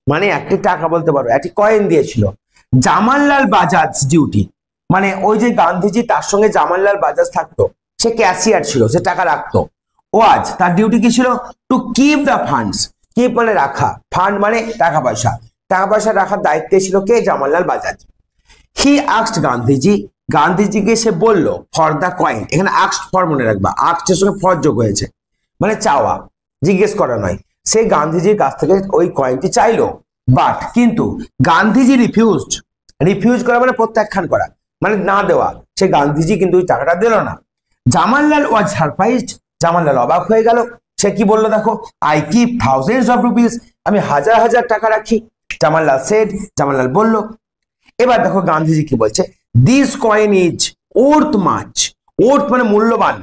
মানে একটি টাকা বলতে পারো, একটি কয়েন দিয়েছিল। জামাললাল বাজাজ ডিউটি মানে ওই যে গান্ধীজি, তার সঙ্গে জামাললাল বাজাজ থাকতো, সে ক্যাশিয়ার ছিল, সে টাকা রাখতো। ওয়াজ তার ডিউটি কি ছিল? Two keep the funds, keep মানে রাখা, ফান্ড মানে টাকা পয়সা, টাকা পয়সা রাখার দায়িত্বে ছিল কে? জামাললাল বাজাজ। হি আস্কড গান্ধীজি গান্ধীজিকে সে বলল, ফর দ্য কয়েন, এখানে আস্কড ফর মনে রাখবা, আস্কড এর সঙ্গে ফর যোগ হয়েছে, মানে চাওয়া, জিজ্ঞেস করা নয়। সে গান্ধীজির কাছ থেকে ওই কয়েনটি চাইলো, বাট কিন্তু গান্ধীজি রিফিউজ করা মানে প্রত্যাখ্যান করা, মানে না দেওয়া। সে গান্ধীজি কিন্তু ওই টাকাটা দিল না। জামানলাল ওয়াজ সারপ্রাইজড, জামানলাল অবাক হয়ে গেল। সে কি বললো দেখো, I keep thousands of rupees, আমি হাজার হাজার টাকা রাখি। জামানলাল সেড, জামানলাল বলল। এবার দেখো গান্ধীজি কি বলছে, this coin is worth much, worth মানে মূল্যবান,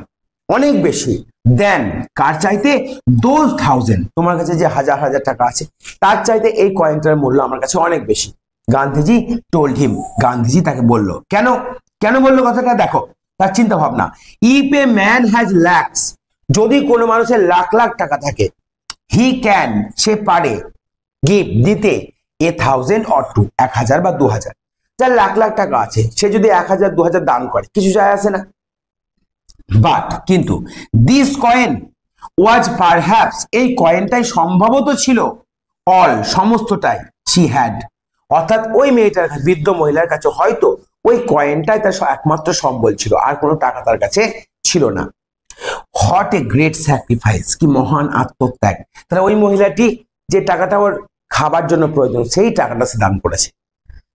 অনেক বেশি, দেন কার চাইতে, দোজ থাউজেন্ড, তোমার কাছে যে হাজার হাজার টাকা আছে তার চাইতে এই কয়েনটার মূল্য আমার কাছে অনেক বেশি। গান্ধীজি টোল্ড হিম, গান্ধীজি তাকে বলল। কেন বললো কথাটা দেখো, তার চিন্তা ভাবনা। If a man has lakhs, যদি কোনো মানুষের লাখ লাখ টাকা থাকে, হি ক্যান, সে পারে, গিভ, দিতে, 1000 or 2, 1000 বা 2000। যার লাখ লাখ টাকা আছে সে যদি 1000 2000 দান করে কিছু যায় আসে না। বাট কিন্তু দিস কয়েন ওয়াজ পারহ্যাপস, এই কয়েনটাই সম্ভবত ছিল, অল, সমস্তটাই, শি হ্যাড, অর্থাৎ ওই মেয়েটার, বৃদ্ধ মহিলার কাছে হয়তো ওই কয়েনটাই তার একমাত্র সম্বল ছিল, আর কোনো টাকা তার কাছে ছিল না। হোয়াট এ গ্রেট স্যাক্রিফাইস, কি মহান আত্মত্যাগ। তাহলে ওই মহিলাটি যে টাকাটা ওর খাবার জন্য প্রয়োজন সেই টাকাটা সে দান করেছে,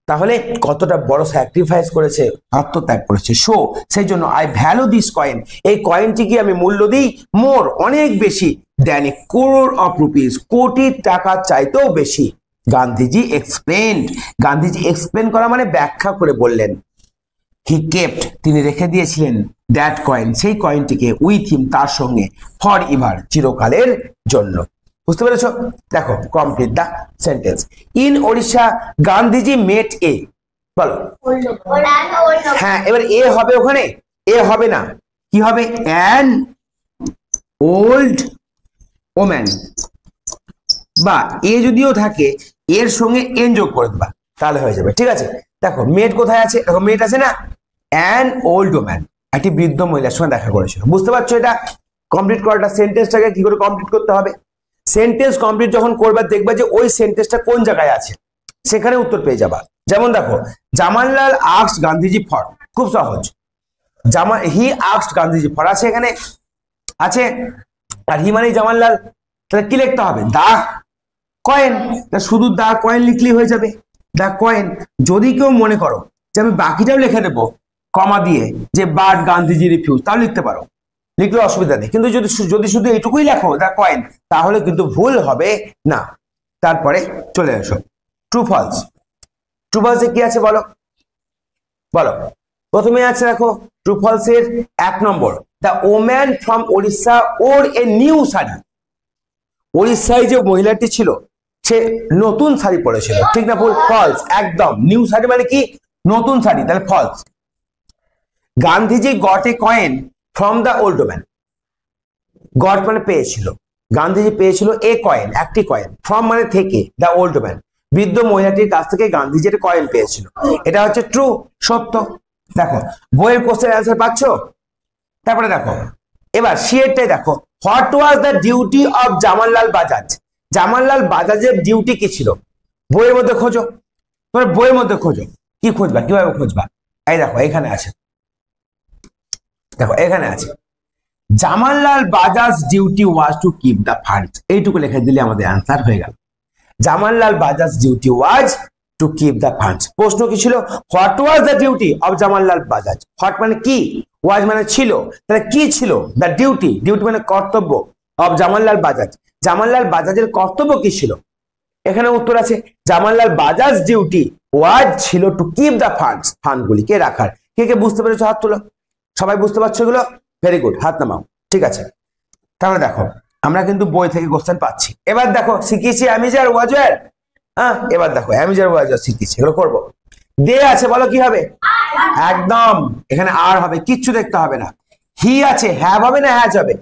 তাহলে কতটা বড় স্যাক্রিফাইস করেছে, আত্মত্যাগ করেছে। সো সেই জন্য আই ভ্যালু দিস কয়েন, এই কয়েনটিকে আমি মূল্য দিই, মোর, অনেক বেশি, দেন এ ক্রোর অফ রুপিস, কোটি টাকা চাইতেও বেশি। গান্ধীজি এক্সপ্লেইনড, গান্ধীজি এক্সপ্লেন করা মানে ব্যাখ্যা করে বললেন। হি কেপ্ট, তিনি রেখে দিয়েছিলেন, দ্যাট কয়েন, সেই কয়েনটিকে, উইথ হিম, তার সঙ্গে, ফর এভার, চিরকালের জন্য। বুঝতে পেরেছ? দেখো, complete the sentence. In Odisha Gandhiji met a, বলো। হ্যাঁ, এবার এ হবে ওখানে, এ হবে না, কি হবে, অ্যান ওল্ড ওম্যান, বা এ যদিও থাকে এর সঙ্গে এন যোগ করে দেবা তাহলে হয়ে যাবে। ঠিক আছে, দেখো মেট কোথায় আছে, দেখো মেট আছে না, অ্যান ওল্ড ওম্যান, একটি বৃদ্ধ মহিলার সঙ্গে দেখা করেছিল। বুঝতে পারছো এটা কমপ্লিট করাটা, সেন্টেন্সটাকে কি করে কমপ্লিট করতে হবে। সেন্টেন্স কমপ্লিট যখন করবা দেখবা যে ওই সেন্টেন্সটা কোন জায়গায় আছে, সেখানে উত্তর পেয়ে যাবা। যেমন দেখো, জামানলাল আস্কড গান্ধীজি ফর, খুব সহজ, হি আস্কড গান্ধীজি ফর আছে, এখানে আছে, আর হি মানে জামানলাল, তাহলে কি লিখতে হবে, দা কয়েন, শুধু দা কয়েন লিখলেই হয়ে যাবে, দা কয়েন। যদি কেউ মনে করো যে আমি বাকিটাও লিখে দেবো কমা দিয়ে, যে বাট গান্ধীজি রিফিউজ, তাও লিখতে পারো, লিখলে অসুবিধা নেই। কিন্তু যদি শুধু এইটুকুই লেখো দা কয়েন, তাহলে কিন্তু ভুল হবে না। তারপরে চলে এসো ট্রু ফলস। ট্রু ফলসে কি আছে বলো, প্রথমে আছে দেখো ট্রু ফলস এর 1 নম্বর, the woman from Odisha wore a new sari. ওড়িশায় যে মহিলাটি ছিল সে নতুন শাড়ি পরেছিল, ঠিক না ভুল, ফলস, একদম। নিউ শাড়ি মানে কি, নতুন শাড়ি, তাহলে false. Gandhiji got a coin from the old woman, got মানে পেয়েছিল, গান্ধীজি পেয়েছিল এ কয়েন, একটি কয়েন, ফ্রম মানে থেকে, দ্য ওল্ড ওম্যান, বৃদ্ধ মহিলাটির কাছ থেকে গান্ধীজির কয়েন পেয়েছিল। এটা হচ্ছে ট্রু, সত্য। দেখো বইয়ের কোশ্চেন অ্যান্সার পাচ্ছ। তারপরে দেখো এবার সিয়েরটাই দেখো, what was the duty of Jamnalal Bajaj, Jamnalal বাজাজের ডিউটি কি ছিল, বইয়ের মধ্যে খোঁজো, তোমরা বইয়ের মধ্যে খোঁজো, কি খুঁজবা, কিভাবে খুঁজবা, এই দেখো এখানে আছে, দেখো এখানে আছে, Jamnalal Bajaj duty was to keep the funds, এইটুকু লিখে দিলে আমাদের অ্যান্সার হয়ে গেল। Jamnalal Bajaj duty was to keep the funds. প্রশ্ন কি ছিল, what was the duty of Jamnalal Bajaj, what মানে কি, ওয়াজ মানে ছিল, তাহলে কি ছিল, দ্য ডিউটি, ডিউটি মানে কর্তব্য, অফ জামানলাল বাজাজ, জামানলাল বাজাজের কর্তব্য কি ছিল। এখানে উত্তর আছে, জামানলাল বাজাজ ডিউটি ওয়াজ ছিল টু কিপ দ্য ফান্ডস, ফান্ডগুলিকে রাখার। কে কে বুঝতে পেরেছো হাত তুলো, সবাই বুঝতে পারছো এগুলো, ভেরি গুড, হাত নামাও। ঠিক আছে, তাহলে দেখো আমরা কিন্তু বই থেকে কোশ্চেন পাচ্ছি। এবার দেখো শিখিয়েছি অ্যামিজার ওয়াজার, হ্যাঁ এবার দেখো অ্যামিজার ওয়াজার শিখিয়েছি, এগুলো করবো। দে আছে, বলো কি হবে, একদম এখানে আর হবে, কিচ্ছু দেখতে হবে না। হি আছে, হ্যাভ হবে না হ্যাজ হবে,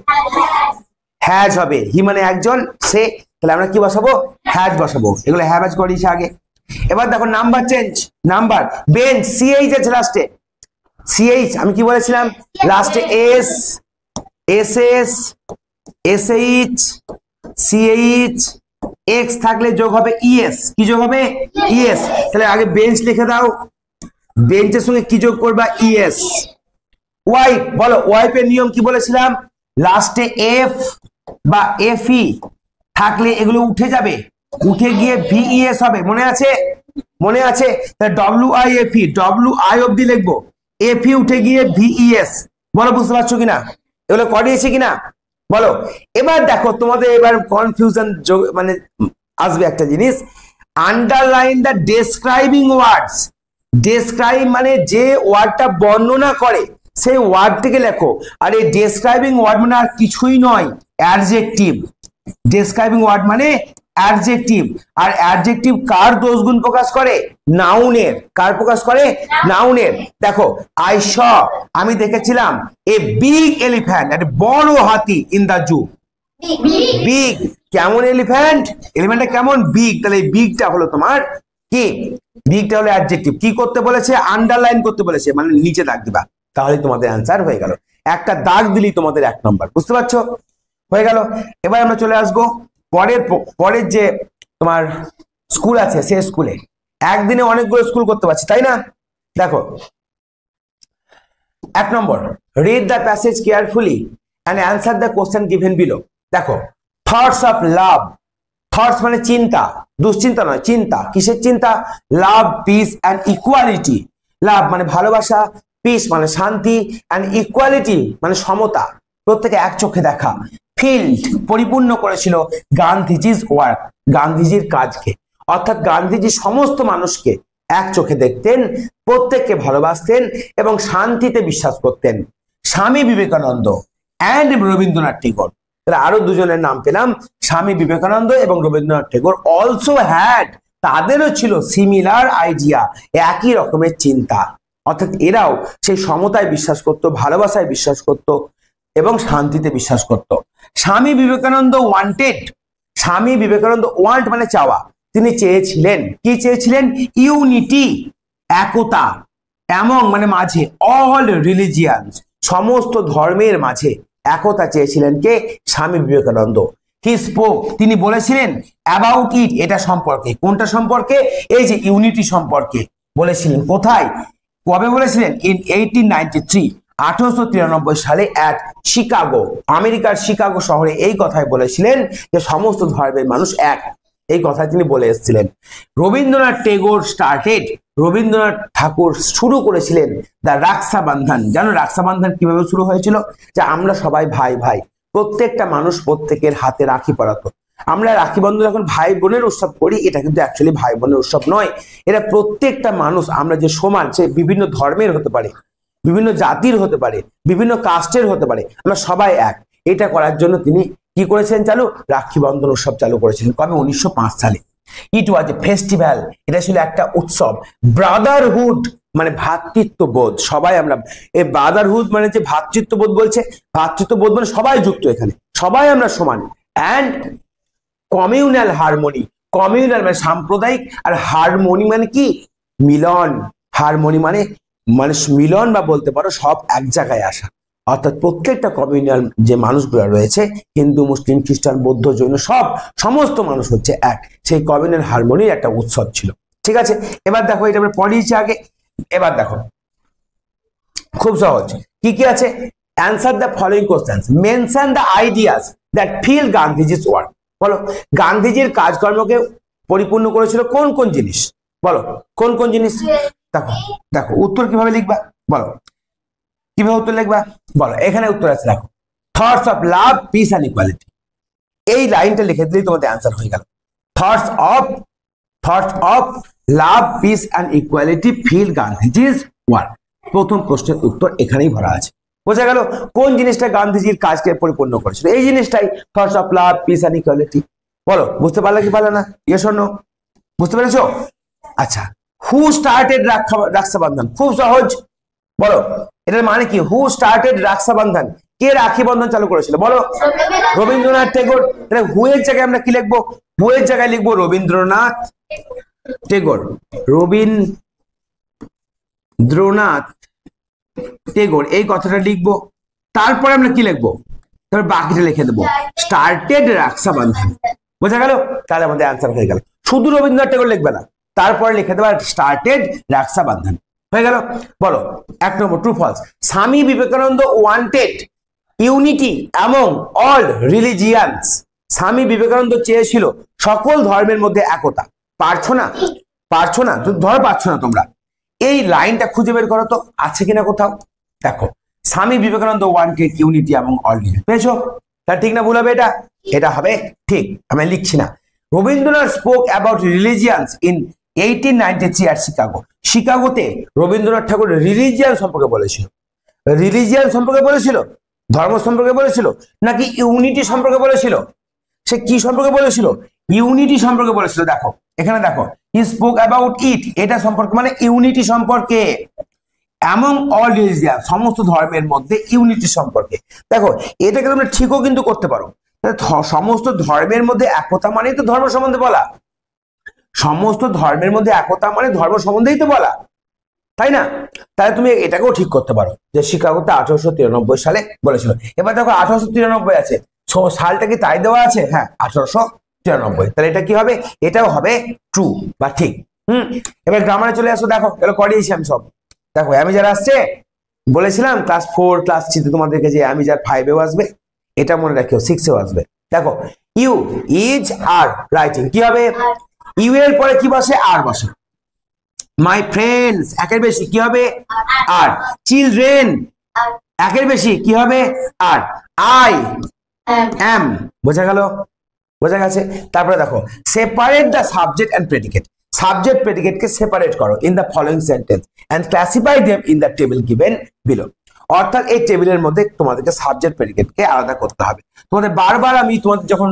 হ্যাজ হবে, হি মানে একজন, সে, তাহলে আমরা কি বসাবো, হ্যাজ বসাবো, এগুলো হ্যাভ হ্যাজ করেছি আগে। এবার দেখো number change, number, bench, CH আছে লাস্টে, সিএইচ আমি কি বলেছিলাম লাস্টে, S, SS, SH, CH, X থাকলে যোগ হবে ইএস, কি যোগ হবে, ইএস। তাহলে আগে বেঞ্চ লিখে দাও, বেঞ্চের সঙ্গে কি যোগ করবা, ইএস। ওয়াইপ, বলো ওয়াইপের নিয়ম কি বলেছিলাম, লাস্টে এফ বা এফই থাকলে এগুলো উঠে যাবে, উঠে গিয়ে ভিইএস হবে, মনে আছে? মনে আছে? WIFE, WI অব্দি লিখবো, এফি উঠে গিয়ে ভিইএস। বলো বুঝতে পারছো কিনা? এগুলো করিয়েছে কিনা বলো। এবার দেখো তোমাদের এবার কনফিউশন মানে আসবে একটা জিনিস, underline the describing words. Describe মানে যে ওয়ার্ডটা বর্ণনা করে সেই ওয়ার্ডটিকে লেখো। আর এই ডেসক্রাইবিং ওয়ার্ড মানে আর কিছুই নয়, অ্যাডজেক্টিভ। ডেসক্রাইবিং ওয়ার্ড মানে অ্যাডজেক্টিভ। আর অ্যাডজেক্টিভ কার দোষগুণ প্রকাশ করে? নাউনের। কার প্রকাশ করে? নাউনের। দেখো, আই স, আমি দেখেছিলাম, এ বিগ এলিফ্যান্ট, একটা বড় হাতি, ইন দা জু। বিগ, কেমন এলিফ্যান্ট? এলিফ্যান্টটা কেমন? বিগ। তাহলে এই বিগটা হলো তোমার কি? বিগটা হলো অ্যাডজেক্টিভ। কি করতে বলেছে? আন্ডারলাইন করতে বলেছে, মানে নিচে দাগ দিবা, তাহলে তোমাদের অ্যান্সার হয়ে গেল। একটা দাগ দিলেই তোমাদের 1 নম্বর, বুঝতে পারছো? হয়ে গেল। এবার আমরা চলে আসবো পরের যে তোমার স্কুল আছে, সেই স্কুলে একদিনে অনেকগুলো স্কুল করতে পারছি, তাই না? দেখো, 1 নম্বর, read the passage carefully and answer the question given below. দেখো, থটস অফ লাভ। থটস মানে চিন্তা, দুশ্চিন্তা নয়, চিন্তা। কিসের চিন্তা? Love, peace and equality. Love মানে ভালোবাসা, পিস মানে শান্তি, অ্যান্ড ইকুয়ালিটি মানে সমতা, প্রত্যেকে এক চোখে দেখা। ফিল্ড পরিপূর্ণ করেছিল গান্ধীজির ওয়ার্ক, গান্ধীজির কাজকে। অর্থাৎ গান্ধীজি সমস্ত মানুষকে এক চোখে দেখতেন, প্রত্যেককে ভালোবাসতেন এবং শান্তিতে বিশ্বাস করতেন। স্বামী বিবেকানন্দ অ্যান্ড রবীন্দ্রনাথ টেগোর, আরো দুজনের নাম পেলাম, স্বামী বিবেকানন্দ এবং রবীন্দ্রনাথ টেগোর অলসো হ্যাড, তাদেরও ছিল সিমিলার আইডিয়া, একই রকমের চিন্তা। অর্থাৎ এরাও সেই সমতায় বিশ্বাস করত, ভালোবাসায় বিশ্বাস করত এবং শান্তিতে বিশ্বাস করত। স্বামী বিবেকানন্দ ওয়ান্টেড, স্বামী বিবেকানন্দ ওয়ান্ট মানে চাওয়া, তিনি চেয়েছিলেন, কি চেয়েছিলেন? ইউনিটি, একতা, এমং মানে মাঝে, অল রিলিজিয়ান্স, সমস্ত ধর্মের মাঝে একতা চেয়েছিলেন কে? স্বামী বিবেকানন্দ। হি স্পোক, তিনি বলেছিলেন, অ্যাবাউট ইট, এটা সম্পর্কে। কোনটা সম্পর্কে? এই যে ইউনিটি সম্পর্কে বলেছিলেন। কোথায়, কবে বলেছিলেন? ইন 1893, 1893 সালে অ্যাট শিকাগো, আমেরিকার শিকাগো শহরে এই কথাই বলেছিলেন যে সমস্ত ধর্মের মানুষ এক, এই কথা তিনি বলে এসেছিলেন। রবীন্দ্রনাথ টেগোর স্টার্টেড, রবীন্দ্রনাথ ঠাকুর শুরু করেছিলেন দ্য রাক্ষাবন্ধন। জানো রাক্ষাবন্ধন কিভাবে শুরু হয়েছিল? যে আমরা সবাই ভাই ভাই, প্রত্যেকটা মানুষ প্রত্যেকের হাতে রাখি পরাতো। আমরা রাখি বন্ধন যখন ভাই বোনের উৎসব করি, এটা কিন্তু অ্যাকচুয়ালি ভাই বোনের উৎসব নয়, এটা প্রত্যেকটা মানুষ, আমরা যে সমান, সে বিভিন্ন ধর্মের হতে পারে, বিভিন্ন জাতির হতে পারে, বিভিন্ন কাস্টের হতে পারে, আমরা সবাই এক। এটা করার জন্য তিনি কি করেছেন চালু? রাখি বন্ধন উৎসব চালু করেছিলেন। কবে? 1905 সালে। ইট ওয়াজ এ ফেস্টিভ্যাল, এটা ছিল একটা উৎসব। ব্রাদারহুড মানে ভ্রাতৃত্ববোধ, সবাই আমরা, এই ব্রাদারহুড মানে যে ভ্রাতৃত্ববোধ বলছে, ভ্রাতৃত্ববোধ মানে সবাই যুক্ত, এখানে সবাই আমরা সমান। অ্যান্ড কমিউনাল হারমোনি, কমিউনাল মানে সাম্প্রদায়িক, আর হারমোনি মানে কি? মিলন। হারমোনি মানে মানে মিলন, বা বলতে পারো সব এক জায়গায় আসা। অর্থাৎ প্রত্যেকটা কমিউনাল যে মানুষগুলো রয়েছে, হিন্দু, মুসলিম, খ্রিস্টান, বৌদ্ধ, জৈন, সমস্ত মানুষ হচ্ছে এক, সেই কমিউনাল হারমোনির একটা উৎসব ছিল। ঠিক আছে, এবার দেখো, এটা আমরা পড়িয়েছি আগে। এবার দেখো, খুব সহজ, কি কি আছে? Answer the following questions, mention the ideas that fill Gandhiji's work. বলো, গান্ধীজির কাজকর্মকে পরিপূর্ণ করেছিল কোন কোন জিনিস? বলো, কোন কোন জিনিস? দেখো দেখো উত্তর কিভাবে লিখবা, বলো কিভাবে উত্তর লিখবা, বলো। এখানে উত্তর আছে, দেখো, thoughts of love, peace and equality. এই লাইনটা লিখে দিলেই তোমাদের অ্যান্সার হয়ে গেল। Thoughts of love, peace and equality fill Gandhiji's work. প্রথম প্রশ্নের উত্তর এখানেই ভরা আছে। বোঝা গেল কোন জিনিসটা গান্ধীজির কাজকে পরিপূর্ণ করেছিল? এই জিনিসটাই, thoughts of love, peace and equality. বলো, বুঝতে পারলে কি পারলে না? Yes or no? বুঝতে পেরেছো? আচ্ছা, হু স্টার্টেড রাক্ষাবন্ধন? খুব সহজ, বলো এটার মানে কি? হু স্টার্টেড রাক্ষাবন্ধন, কে রাখি বন্ধন চালু করেছিল? বলো, রবীন্দ্রনাথ টেগোর। তাহলে হু এর জায়গায় আমরা কি লিখবো? হু এর জায়গায় লিখবো রবীন্দ্রনাথ টেগোর, রবীন্দ্রনাথ টেগোর, এই কথাটা লিখবো। তারপরে আমরা কি লিখবো? তারপর বাকিটা লিখে দেবো, স্টার্টেড রাক্ষাবন্ধন। বোঝা গেল? তাহলে আমাদের অ্যান্সার হয়ে গেল। শুধু রবীন্দ্রনাথ টেগোর লিখবে না, তারপরে লিখে দেবো স্টার্টেড রাক্ষাবন্ধন। হয়ে গেল? বলো 1 নম্বর, true false. Swami Vivekananda wanted unity among all religions. Swami Vivekananda চেয়েছিল সকল ধর্মের মধ্যে একতা। পারছো না? পারছো না? ধরো পারছো না তোমরা, এই লাইনটা খুঁজে বের করো তো আছে কিনা কোথাও। দেখো, স্বামী বিবেকানন্দ ওয়ান্টেড ইউনিটি এবং অল রিলিজিয়ন, পেয়েছো? তা ঠিক না ভুল হবে? এটা এটা হবে ঠিক, আমি লিখছি না। Rabindranath spoke about religions in 1893 at Chicago. শিকাগোতে রবীন্দ্রনাথ ঠাকুর রিলিজিয়ান সম্পর্কে বলেছিল। রিলিজিয়ান সম্পর্কে বলেছিল, ধর্ম সম্পর্কে বলেছিল, নাকি ইউনিটি সম্পর্কে বলেছিল? সে কি সম্পর্কে বলেছিল? ইউনিটি সম্পর্কে বলেছিল। দেখো এখানে দেখো, হি স্পোক অ্যাবাউট ইট, এটা সম্পর্কে মানে ইউনিটি সম্পর্কে। অ্যামং অল রিলিজিয়ান, সমস্ত ধর্মের মধ্যে ইউনিটি সম্পর্কে। দেখো এটাকে তোমরা ঠিকও কিন্তু করতে পারো, সমস্ত ধর্মের মধ্যে একতা মানেই তো ধর্ম সম্বন্ধে বলা। সমস্ত ধর্মের মধ্যে একতা মানে ধর্ম সম্বন্ধেই তো বলা, তাই না? তাহলে তুমি এটাকেও ঠিক করতে পারো যে শিকাগোতে 1893 সালে বলেছিল। এবার দেখো 1893 আছে, সালটা কি তাই দেওয়া আছে? হ্যাঁ 1893, তাহলে এটা কি হবে? এটাও হবে ট্রু বা ঠিক। এবার গ্রামারে চলে আসো। দেখো এগুলো করিয়েছি আমি সব। দেখো অ্যামিজার আসছে, বলেছিলাম ক্লাস 4 ক্লাস 3 তোমাদেরকে যে অ্যামিজার 5-এও আসবে, এটা মনে রাখিও 6-এও আসবে। দেখো ইউ ইজ আর রাইটিং, কি হবে? ইউ এর পরে কি বসে? আর বসে। মাই ফ্রেন্ডস একের বেশি কি হবে? আর। চিলড্রেন একের বেশি কি হবে? আর। আই এম, বোঝা গেল? বোঝা গেছে? তারপরে দেখো separate the subject and predicate. Subject predicate কে সেপারেট করো in the following sentence and classify them in the table given below. অর্থাৎ এই টেবিলের মধ্যে তোমাদেরকে সাবজেক্ট প্রেডিকেট কে আলাদা করতে হবে। তোমাদের বারবার আমি তোমাদের যখন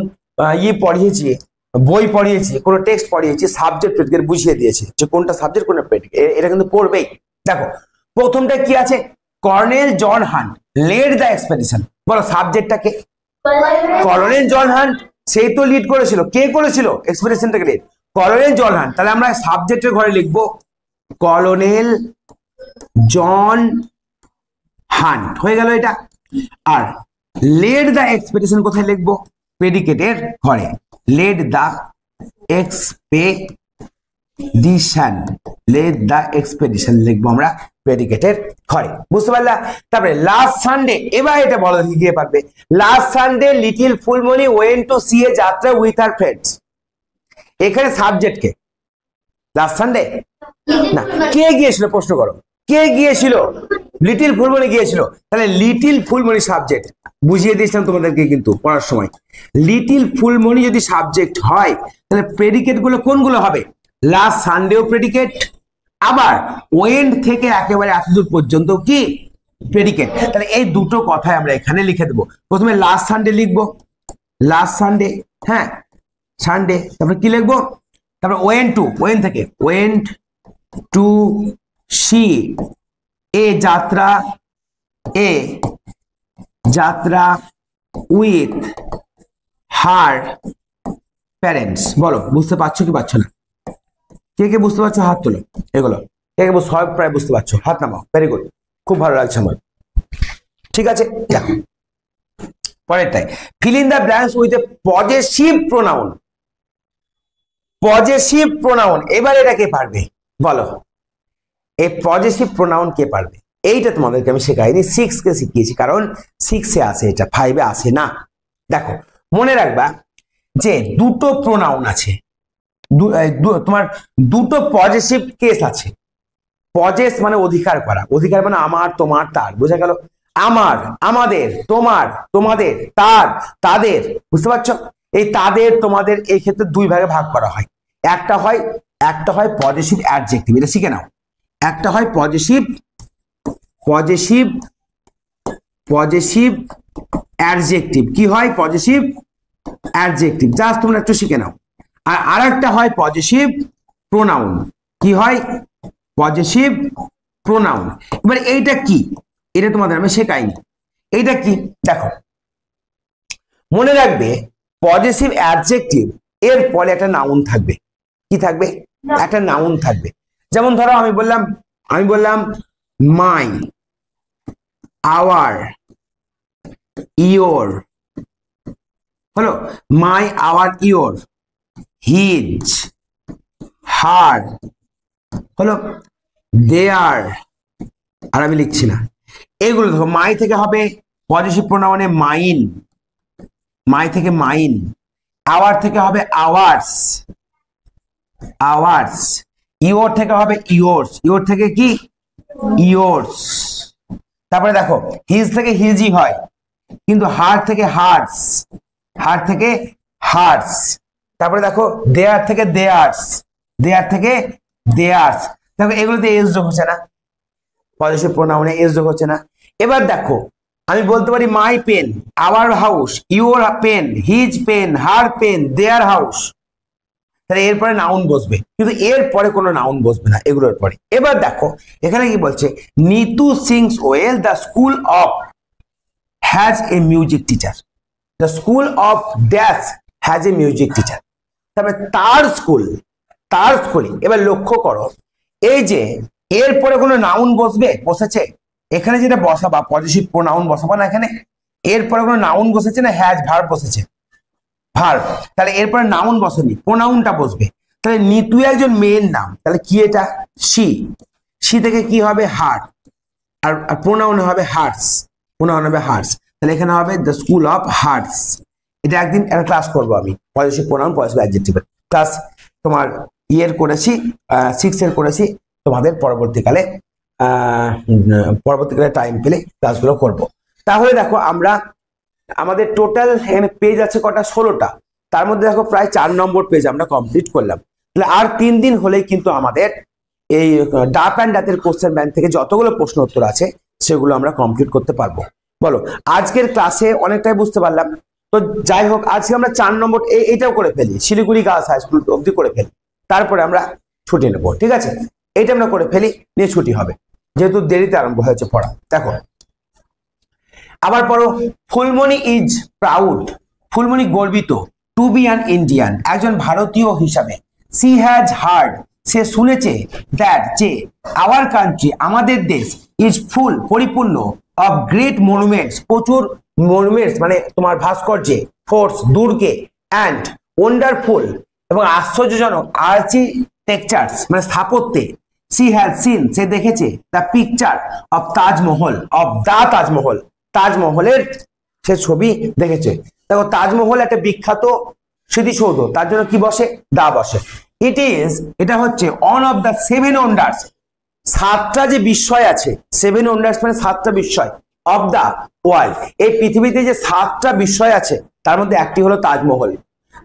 পড়িয়েছি, বই পড়িয়েছি, কোনো টেক্সট পড়িয়েছি, সাবজেক্ট প্রেডিকেট বুঝিয়ে দিয়েছি যে কোনটা সাবজেক্ট কোনটা প্রেডিকেট, এটা কিন্তু পড়বেই। দেখো প্রথমটা কি আছে? Colonel John Hunt led the expedition. বলো সাবজেক্টটাকে? কর্নেল জন হান্ট, সেই তো লিড করেছিল। কে করেছিল এক্সপেডিশনটাকে? Lead colonel John hunt. তাহলে আমরা সাবজেক্টের ঘরে লিখবো কর্নেল জন হান্ট, হয়ে গেল এটা। আর লেড দ্য এক্সপেডিশন কোথায় লিখবো? প্রেডিকেটের ঘরে। Led the expedition, led the expedition লিখবো আমরা প্রেডিকেটের ঘরে, বুঝতে পারলা? তারপরে লাস্ট সানডে, এবার এটা বলো গিয়ে পারবে। Last Sunday little Phulmoni went to see a jatra with her friends. এখানে সাবজেক্ট কে? লাস্ট সানডে না, কে গিয়েছিল? প্রশ্ন করো, কে গিয়েছিল? লিটিল ফুলমণি গিয়েছিল। তাহলে লিটিল ফুলমণি সাবজেক্ট, বুঝিয়ে দিয়েছিলাম তোমাদেরকে কিন্তু পড়ার সময়। লিটিল ফুলমণি যদি সাবজেক্ট হয় তাহলে প্রেডিকেট গুলো কোনগুলো হবে? লাস্ট সানডেও প্রেডিকেট, আবার ওয়েন্ট থেকে একেবারে এতদূর পর্যন্ত কি প্রেডিকেট। তাহলে এই দুটো কথাই আমরা এখানে লিখে দেবো। প্রথমে লাস্ট সানডে লিখবো, লাস্ট সানডে, হ্যাঁ সানডে। তারপরে কি লিখবো? তারপরে ওয়েন্ট টু, ওয়েন্ট থেকে, ওয়েন্ট টু সি এ যাত্রা, এ যাত্রা উইথ হার প্যারেন্টস। বলো বুঝতে পারছো কি পারছো না? কে কে বুঝতে পারছো হাত তোলো। এগুলো কে কে সব প্রায় বুঝতে পারছো, হাত নামাও। ভেরি গুড, খুব ভালো লাগছে আমার। ঠিক আছে, দেখো পরেরটাই, fill in the blanks with a possessive pronoun. Possessive pronoun, এবার এটা কে পারবে বলো? এই পজেসিভ প্রোনাউন কে পারবে? এইটা তোমাদেরকে আমি শেখাইনি, 6 কে শিখিয়েছি, কারণ 6-এ আসে, এটা 5-এ আসে না। দেখো মনে রাখবা যে দুটো প্রোনাউন আছে, তোমার দুটো পজেসিভ কেস আছে। পজেস মানে অধিকার করা, অধিকার মানে আমার, তোমার, তার, বোঝা গেল? আমার, আমাদের, তোমার, তোমাদের, তার, তাদের, বুঝতে পারছো? এই তাদের, তোমাদের, এই ক্ষেত্রে দুই ভাগে ভাগ করা হয়। একটা হয় পজেসিভ অ্যাডজেক্টিভ, এটা শিখে নাও। একটা হয় পজেসিভ অ্যাডজেক্টিভ। কি হয়? পজেসিভ অ্যাডজেক্টিভ, জাস্ট তোমরা একটু শিখে নাও। আর আরেকটা হয় পজেসিভ প্রোনাউন। কি হয়? Possessive pronoun. এবার এইটা কি, এটা তোমাদের আমি শেখাইনি। এইটা কি দেখো, মনে রাখবে পজেসিভ অ্যাডজেক্টিভ এর পরে একটা নাউন থাকবে। কি থাকবে? একটা নাউন থাকবে। যেমন ধরো আমি বললাম মাই, আওয়ার, ইয়োর, হলো মাই, আওয়ার, ইয়োর, হিজ, হার, হলো দেয়ার, আর আমি লিখছি না। এগুলো দেখো মাই থেকে হবে পজেসিভ প্রোনাউনে মাইন, মাই থেকে মাইন, আওয়ার থেকে হবে আওয়ার্স, আওয়ার্স। ইওর থেকে হবে ইয়োর্স, ইওর থেকে কি ইয়োর্স। তারপরে দেখো হিজ থেকে হিজি হয়, কিন্তু হার থেকে হার্টস, হার থেকে হার্টস। তারপরে দেখো দেয়ার থেকে দেয়ার্স, দেয়ার থেকে দেয়ার্স। দেখো এগুলোতে এস যোগ হচ্ছে না, পজিটিভ প্রোনাউনে এস যোগ হচ্ছে না। এবার দেখো আমি বলতে পারি my pen, our house, your pen, his pen, her pen, their house. তাহলে এরপরে নাউন বসবে, কিন্তু এরপরে কোনো নাউন বসবে না এগুলোর পরে। এবার দেখো এখানে কি বলছে, Nitu sings well, the school of has a music teacher, the school of dash has a music teacher. তারপরে তার স্কুল, তার স্কুলে। এবার লক্ষ্য করো এই যে এরপরে কোনো নাউন বসবে, বসেছে এখানে যেটা বসাবা পজিটিভ প্রোনাউন বসাবো না, এখানে এরপরে কোনো নাউন বসেছে না, হ্যাজ ভার্ব বসেছে, ভার্ব। তাহলে এরপরে নাউন বসেনি, প্রোনাউনটা বসবে। তাহলে নিতু একজন মেয়ের নাম, তাহলে কি এটা সি, সি থেকে কি হবে হার্ট, আর প্রোনাউন হবে হার্টস, প্রোনাউন হবে হার্টস। তাহলে এখানে হবে দ্য স্কুল অফ হার্টস। এটা একদিন একটা ক্লাস করবো আমি, পজিটিভ প্রোনাউন পজিটিভ অ্যাডজেক্টিভের ক্লাস তোমার ইয়ের করেছি, 6 এর করেছি। তোমাদের পরবর্তীকালে টাইম পেলে ক্লাসগুলো করব। তাহলে দেখো আমরা আমাদের টোটাল এখানে পেজ আছে কটা, 16টা। তার মধ্যে দেখো প্রায় 4 নম্বর পেজ আমরা কমপ্লিট করলাম। তাহলে আর 3 দিন হলেই কিন্তু আমাদের এই ডাপ অ্যান্ড ডাতের কোশ্চেন ব্যাংক থেকে যতগুলো প্রশ্ন উত্তর আছে সেগুলো আমরা কমপ্লিট করতে পারবো। বলো আজকের ক্লাসে অনেকটাই বুঝতে পারলাম। তো যাই হোক আজকে আমরা 4 নম্বর এইটাও করে ফেলি, শিলিগুড়ি গার্লস হাই স্কুল অবধি করে ফেলি, তারপরে আমরা ছুটি নেব, ঠিক আছে? এটা আমরা করে ফেলি, নিয়ে ছুটি হবে, যেহেতু দেরিতে আরম্ভ হয়েছে পড়া। দেখো আবার পড়ো, ফুলমণি ইজ প্রাউড, ফুলমণি গর্বিত, টু বি অ্যান ইন্ডিয়ান, একজন ভারতীয় হিসাবে। সি হ্যাজ হার্ড, সে শুনেছে, দ্যাট যে, আওয়ার কান্ট্রি আমাদের দেশ, ইজ ফুল পরিপূর্ণ, অফ গ্রেট মনুমেন্টস প্রচুর মনুমেন্টস মানে তোমার ভাস্কর্যে, ফোর্স দুর্গে, অ্যান্ড ওয়ান্ডারফুল এবং আশ্চর্যজনক আর্কিটেকচার্স মানে স্থাপত্যে। সি হ্যাজ সিন, সে দেখেছে, the picture of Taj Mahal, of the Taj Mahal, তাজমহলের সে ছবি দেখেছে। দেখো তাজমহল একটা বিখ্যাত স্মৃতিসৌধ, তার জন্য কি বসে, দা বসে। ইট ইজ, এটা হচ্ছে অন অফ দ্য 7 ওয়ান্ডার্স, 7টা যে বিস্ময় আছে, 7 ওয়ান্ডার্স মানে 7টা বিস্ময়, অফ দা ওয়ার্ল্ড, এই পৃথিবীতে যে 7টা বিস্ময় আছে তার মধ্যে একটি হলো Taj Mahal.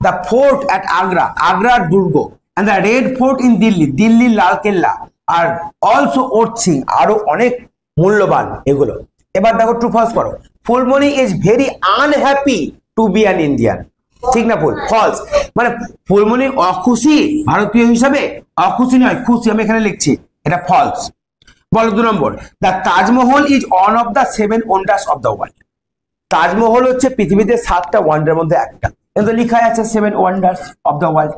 The fort at Agra, আগ্রার দুর্গ, and the red fort in Delhi, দিল্লির লাল কেল্লা, আর অলসো ওর্থিং, আরো অনেক মূল্যবান এগুলো। এবার দেখো ট্রু ফলস করো, Phulmoni is very unhappy to be an Indian, ঠিক না ভুল? ফলস। মানে ফুলমণি অখুশি ভারতীয় হিসাবে, অখুশি নয় খুশি, আমি এখানে লিখছি, এটা ফলস। বলো 2 নম্বর, the Taj Mahal is one of the 7 wonders of the world, Taj Mahal হচ্ছে পৃথিবীতে 7টা ওয়ান্ডারের মধ্যে একটা, কিন্তু লেখা আছে 7 ওয়ান্ডার্স অফ দ্য ওয়ার্ল্ড,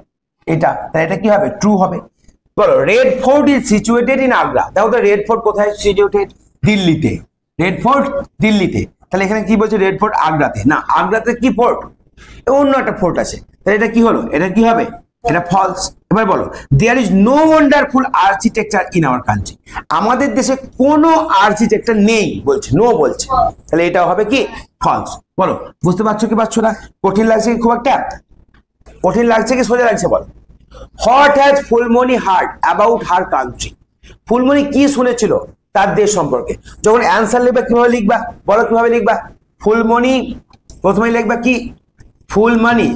এটা তাই এটা কি হবে, ট্রু হবে। বলো red fort is situated in Agra, দেখো তো রেড ফোর্ট কোথায় সিচুয়েটেড, দিল্লিতে, রেড ফোর্ট দিল্লিতে। তাহলে এখানে কি বলছে, রেড ফোর্ট আগ্রাতে, না আগ্রাতে কি ফোর্ট, অন্য একটা ফোর্ট আছে, তাহলে এটা কি হলো, এটা কি হবে, এটা ফলস। এবার বলো there is no wonderful architecture in our country, আমাদের দেশে কোনো আর্কিটেকচার নেই বলছে, নো বলছে, তাহলে এটা হবে কি ফলস। বলো বুঝতে পারছো কি পারছো না, কঠিন লাগছে কি খুব একটা, কঠিন লাগছে কি সোজা লাগছে বলো। What has Phulmoni hard about her country, Phulmoni কি শুনেছিল তার দেশ সম্পর্কে। যখন অ্যান্সার লিখবা কিভাবে লিখবা, বলো কিভাবে লিখবা, ফুলমণি প্রথমে লিখবা কি, ফুলমণি,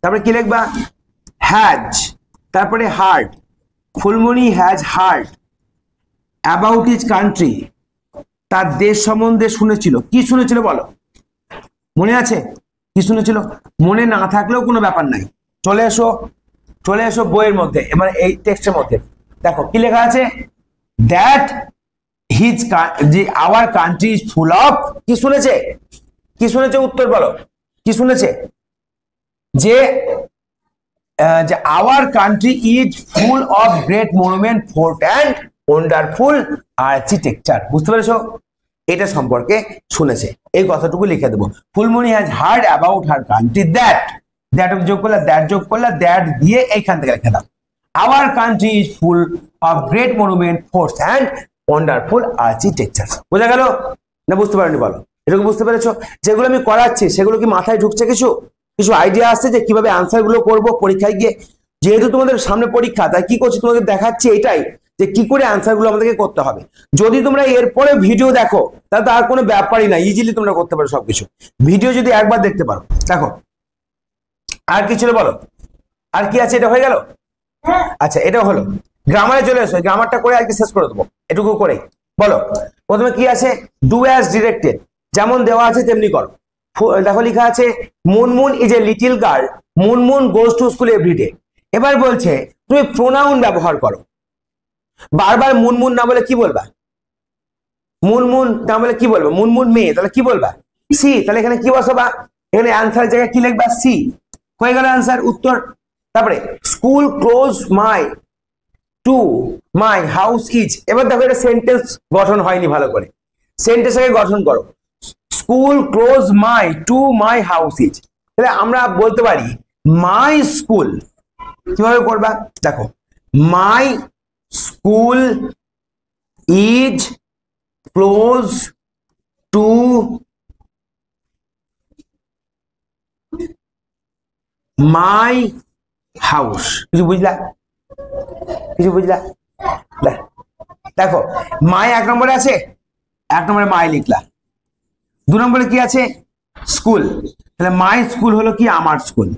তারপরে কি লিখবা, হ্যাজ, তারপরে hard, Phulmoni has hard about his country, তার দেশ সম্বন্ধে শুনেছিল। কি শুনেছিল বলো, মনে আছে কি শুনেছিল? মনে না থাকলেও কোনো ব্যাপার নাই, চলে এসো, চলে এসো বইয়ের মধ্যে, এবার এই টেক্সটের মধ্যে দেখো কি লেখা আছে, দ্যাট হিজ যে our country is full of, কি শুনেছে, কি শুনেছে উত্তর বলো, কি শুনেছে, যে our country is full of great monument, fort and wonderful architecture, বুঝতে পেরেছো? এটা সম্পর্কে শুনেছে, এই কথাটুকু লিখে দেবো। Phulmoni has hard about her country, that, that যোগ করলে, দ্যাট যোগ করলে, দ্যাট দিয়ে এইখান থেকে লিখে দাও, our country is full of great monument, forts and wonderful architecture. বোঝা গেল না বুঝতে পারোনি বলো, এটুকু বুঝতে পেরেছো? যেগুলো আমি করাচ্ছি সেগুলো কি মাথায় ঢুকছে কিছু? কিছু আইডিয়া আসছে যে কিভাবে আনসার গুলো করবো পরীক্ষায় গিয়ে। যেহেতু তোমাদের সামনে পরীক্ষা, তাই কি করছি, তোমাদের দেখাচ্ছি এটাই যে কি করে আনসার গুলো আমাদেরকে করতে হবে। যদি তোমরা এরপরে ভিডিও দেখো তাহলে তার কোনো ব্যাপারই না, ইজিলি তোমরা করতে পারো সবকিছু। ভিডিও যদি একবার দেখতে পারো। দেখো আর কি ছিল বলো, আর কি আছে? এটা হয়ে গেল। আচ্ছা এটাও হলো। গ্রামারে চলে এসো, গ্রামারটা করে আজকে শেষ করে দেবো, এটুকু করে বলো। প্রথমে কি আছে, ডু অ্যাজ ডিরেক্টেড, যেমন দেওয়া আছে তেমনি করো। দেখো লেখা আছে Munmun is a little girl, Munmun goes to school everyday. এবার বলছে তুমি প্রোনাউন ব্যবহার করো। বারবার মুনমুন না বলে কি বলবা? মুনমুন না বলে কি বলবো? মুনমুন মেয়ে, তাহলে কি বলবা? সি। তাহলে এখানে কি বসাবা? এখানে অ্যান্সার জায়গায় কি লিখবা? সি। হয়ে গেল অ্যান্সার, উত্তর। তারপরে school close my to my house is. এবার দেখো এটা সেন্টেন্স গঠন হয়নি ভালো করে, সেন্টেন্সটাকে গঠন করো। School close my to my house is, তাহলে আমরা বলতে পারি মাই স্কুল। কিভাবে করবা? দেখো my school is close to my house. কিছু বুঝলা? কিছু বুঝলা? দেখো মাই এক নম্বরে আছে, এক নম্বরে মাই লিখলা। দু নম্বরে কি আছে? স্কুল। তাহলে মাই স্কুল হলো কি? আমার স্কুল।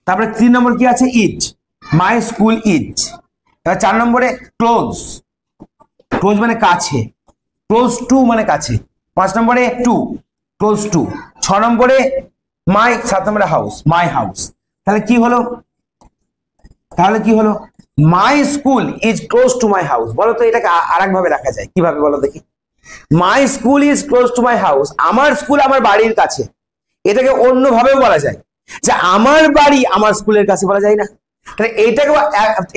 তারপরে 3 নম্বর কি আছে? Is, my school is. এবার 4 নম্বরে ক্লোজ, ক্লোজ মানে কাছে, ক্লোজ টু মানে কাছে। 5 নম্বরে টু, ক্লোজ টু। 6 নম্বরে মাই, 7 নম্বরে হাউস, মাই হাউস। তাহলে কি হলো? তাহলে কি হলো? My school is close to my house. বলো তো এটাকে আর একভাবে রাখা যায় কিভাবে বলো দেখি? My school is close to my house, আমার স্কুল আমার বাড়ির কাছে। এটাকে অন্যভাবে বলা যায় যে আমার বাড়ি আমার স্কুলের কাছে, বলা যায় না? তাহলে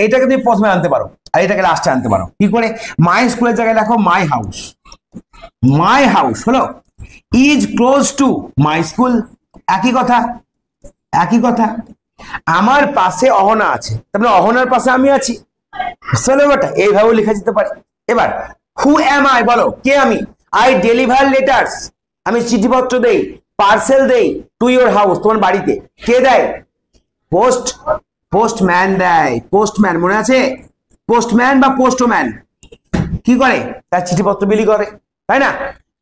এটাকে তুমি প্রথমে আনতে পারো আর এটাকে লাস্টে আনতে পারো। কি করে? মাই স্কুলের জায়গায় দেখো মাই হাউস, মাই হাউস হলো is close to my school. একই কথা, একই কথা। আমার পাশে অহনা আছে, তারপরে অহনার পাশে আমি আছি। চলো বেটা, এইভাবে লেখা যেতে পারে। এবার হু এম আই, বলো কে আমি? আই ডেলিভার লেটার্স, আমি চিঠিপত্র দেই, পার্সেল দেই টু ইউর হাউস, তোমার বাড়িতে। কে দেয়? পোস্ট, পোস্টম্যান দেয়। পোস্টম্যান মনে আছে? পোস্টম্যান বা পোস্টম্যান কি করে? তার চিঠিপত্র বিলি করে, তাই না?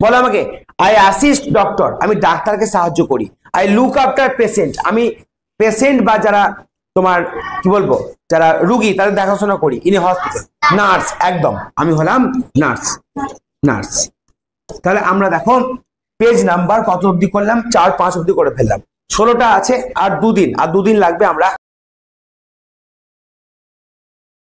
বলো আমাকে। আই অ্যাসিস্ট ডক্টর, আমি ডাক্তারকে সাহায্য করি। আই লুক আফটার পেশেন্ট, আমি পেশেন্ট বা যারা তোমার কি বলবো যারা রুগী তাদের দেখাশোনা করি। ইনি হসপিটাল। নার্স, একদম আমি হলাম নার্স, নার্স। তাহলে আমরা দেখো পেজ নাম্বার কত অবধি করলাম? 4-5 অবধি করে ফেললাম। 16টা আছে, আর 2 দিন লাগবে আমরা